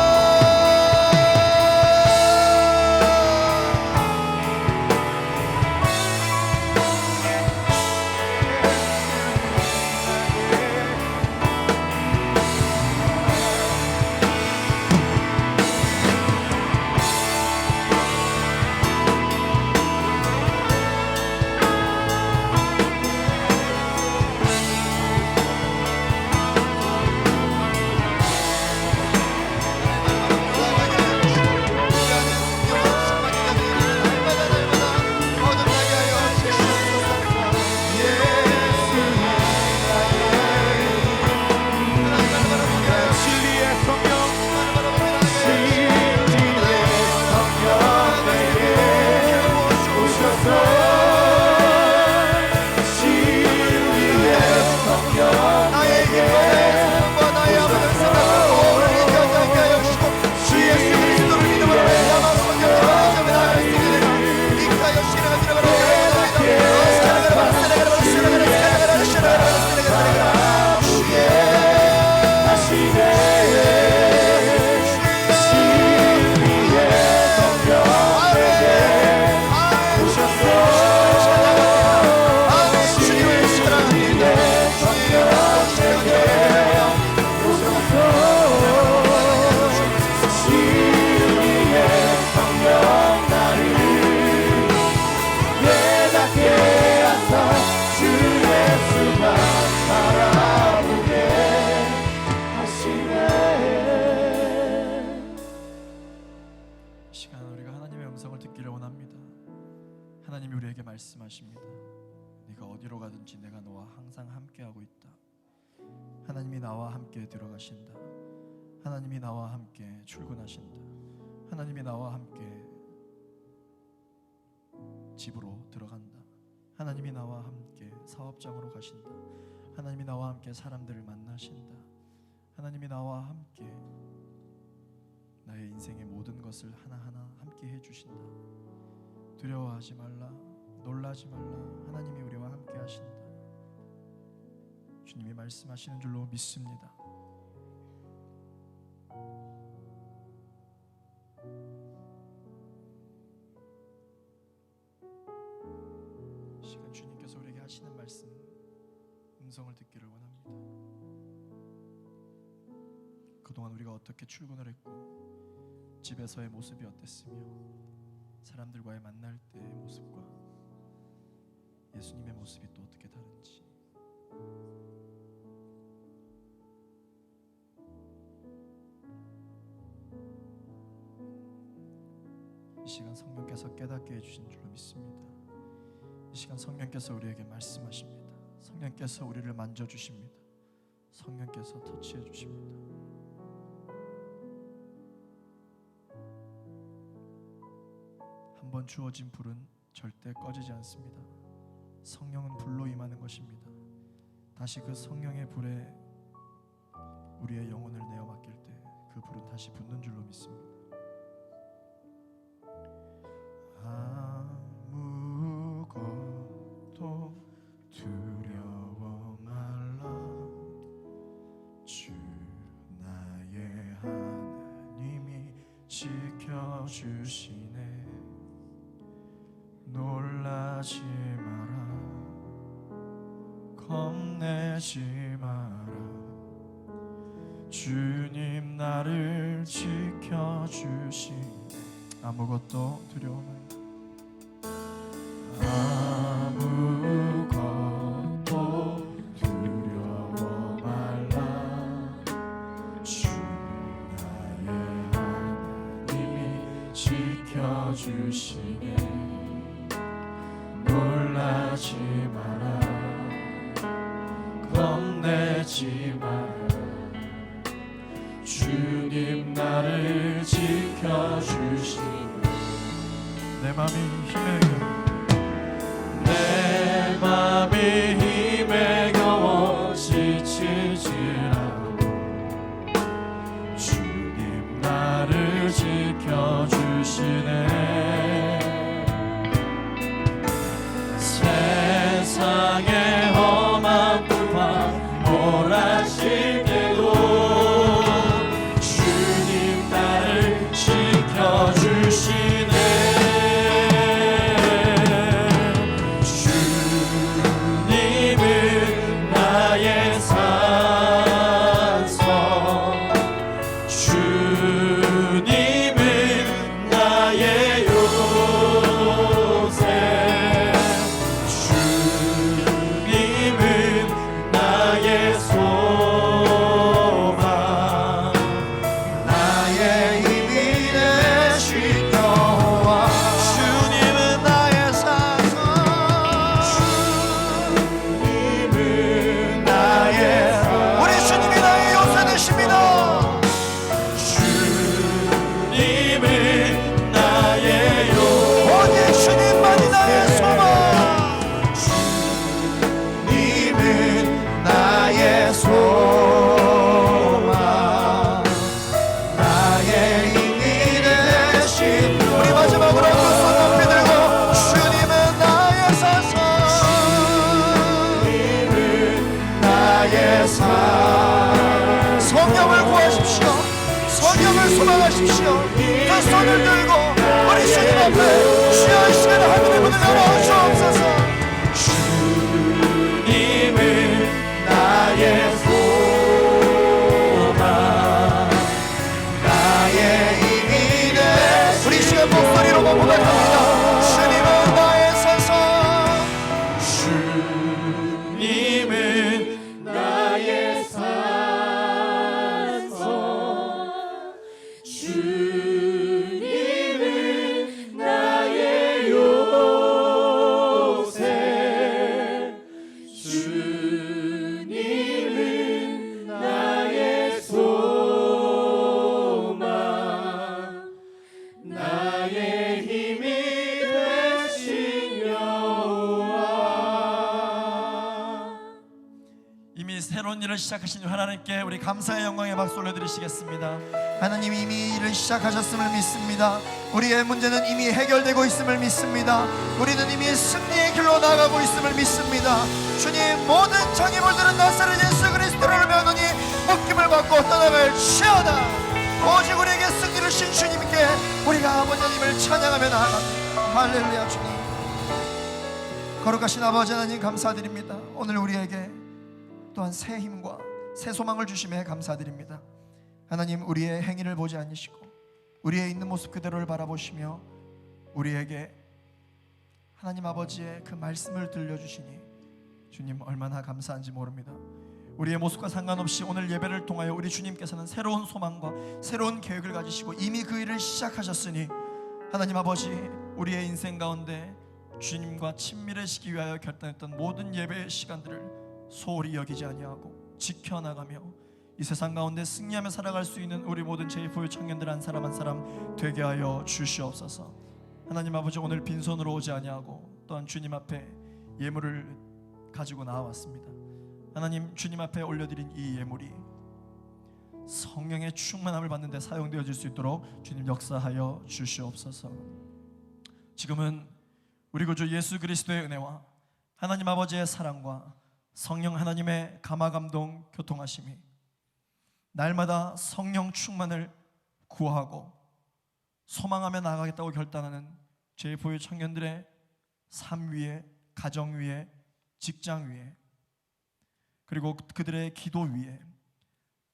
하나님이 우리에게 말씀하십니다. 네가 어디로 가든지 내가 너와 항상 함께하고 있다. 하나님이 나와 함께 들어가신다. 하나님이 나와 함께 출근하신다. 하나님이 나와 함께 집으로 들어간다. 하나님이 나와 함께 사업장으로 가신다. 하나님이 나와 함께 사람들을 만나신다. 하나님이 나와 함께 나의 인생의 모든 것을 하나하나 함께 해주신다. 두려워하지 말라, 놀라지 말라. 하나님이 우리와 함께 하신다. 주님이 말씀하시는 줄로 믿습니다. 시간 주님께서 우리에게 하시는 말씀, 음성을 듣기를 원합니다. 그동안 우리가 어떻게 출근을 했고 집에서의 모습이 어땠으며 사람들과의 만날 때의 모습과 예수님의 모습이 또 어떻게 다른지 이 시간 성령께서 깨닫게 해주신 줄로 믿습니다. 이 시간 성령께서 우리에게 말씀하십니다. 성령께서 우리를 만져주십니다. 성령께서 터치해 주십니다. 한번 주어진 불은 절대 꺼지지 않습니다. 성령은 불로 임하는 것입니다. 다시 그 성령의 불에 우리의 영혼을 내어 맡길 때 그 불은 다시 붙는 줄로 믿습니다. 아무것도 두려워 말라. 주 나의 하나님이 지켜주시네. 놀라지 마라, 겁내지 마라. 주님 나를 지켜주시네. 아무것도 두려워 말라. 아무것도 지켜주시네. 놀라지 마라, 겁내지 마라. 주님 나를 지켜주시네. 내 맘이 힘에 내 맘이 힘에 겨워 지치지라도 주님 나를 지켜주시네. 세상의 험한 불판 몰아칠 때도 주님 나를 지켜주시네. 주님은 나의 산성, 주님은 나의 요새, 주님은 나의 소망, 나의 힘이 되신 여호와. 주님은 나의 산성, 주님은 나의 우리 주님이 나의 요새 되십니다. 주님은 나의 오직 주님만이 나의 소망, 주님은 나의 소망, 나의 힘이 되신. 우리 마지막으로 두 손 높이 들고 주님은 나의 산성, 주님은 나의 산. 성령을 구하십시오. 성령을 소망하십시오. 두 손을 들고 우리 주님 앞에 주여 이 시간에 하늘의 문을 열어 주옵소서. 주님은 나의 소망, 나의 힘이 되. 우리 이 시간 목소리로 고백합니다. 주님은 나의 산성, 주님은 나의 산성, 주님은 나의 요새, 주님은 나의 소망, 나의 힘이 되신 여호와. 이미 새로운 일을 시작하신 하나님께 우리 감사의 영광의 박수 올려드리시겠습니다. 하나님 이미 일을 시작하셨음을 믿습니다. 우리의 문제는 이미 해결되고 있음을 믿습니다. 우리는 이미 승리의 길로 나아가고 있음을 믿습니다. 주님, 모든 장애물들은 나사렛 예수 그리스도를 믿으니 묶임을 받고 떠나갈 시어다. 오직 우리에게 승리를 신 주님께 우리가 아버지 하나님을 찬양하며 나아갑니다. 할렐루야. 주님, 거룩하신 아버지 하나님 감사드립니다. 오늘 우리에게 또한 새 힘과 새 소망을 주심에 감사드립니다. 하나님, 우리의 행위를 보지 않으시고 우리의 있는 모습 그대로를 바라보시며 우리에게 하나님 아버지의 그 말씀을 들려주시니 주님 얼마나 감사한지 모릅니다. 우리의 모습과 상관없이 오늘 예배를 통하여 우리 주님께서는 새로운 소망과 새로운 계획을 가지시고 이미 그 일을 시작하셨으니 하나님 아버지, 우리의 인생 가운데 주님과 친밀해지기 위하여 결단했던 모든 예배의 시간들을 소홀히 여기지 아니하고 지켜나가며 이 세상 가운데 승리하며 살아갈 수 있는 우리 모든 제2포유 청년들 한 사람 한 사람 되게 하여 주시옵소서. 하나님 아버지, 오늘 빈손으로 오지 아니하고 또한 주님 앞에 예물을 가지고 나와왔습니다. 하나님, 주님 앞에 올려드린 이 예물이 성령의 충만함을 받는 데 사용되어질 수 있도록 주님 역사하여 주시옵소서. 지금은 우리 구주 예수 그리스도의 은혜와 하나님 아버지의 사랑과 성령 하나님의 감화감동 교통하심이 날마다 성령 충만을 구하고 소망하며 나아가겠다고 결단하는 제2포유 청년들의 삶 위에, 가정 위에, 직장 위에, 그리고 그들의 기도 위에,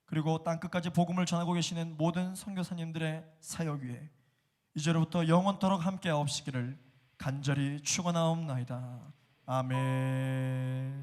그리고 땅끝까지 복음을 전하고 계시는 모든 선교사님들의 사역 위에 이제로부터 영원토록 함께하옵시기를 간절히 축원하옵나이다. 아멘.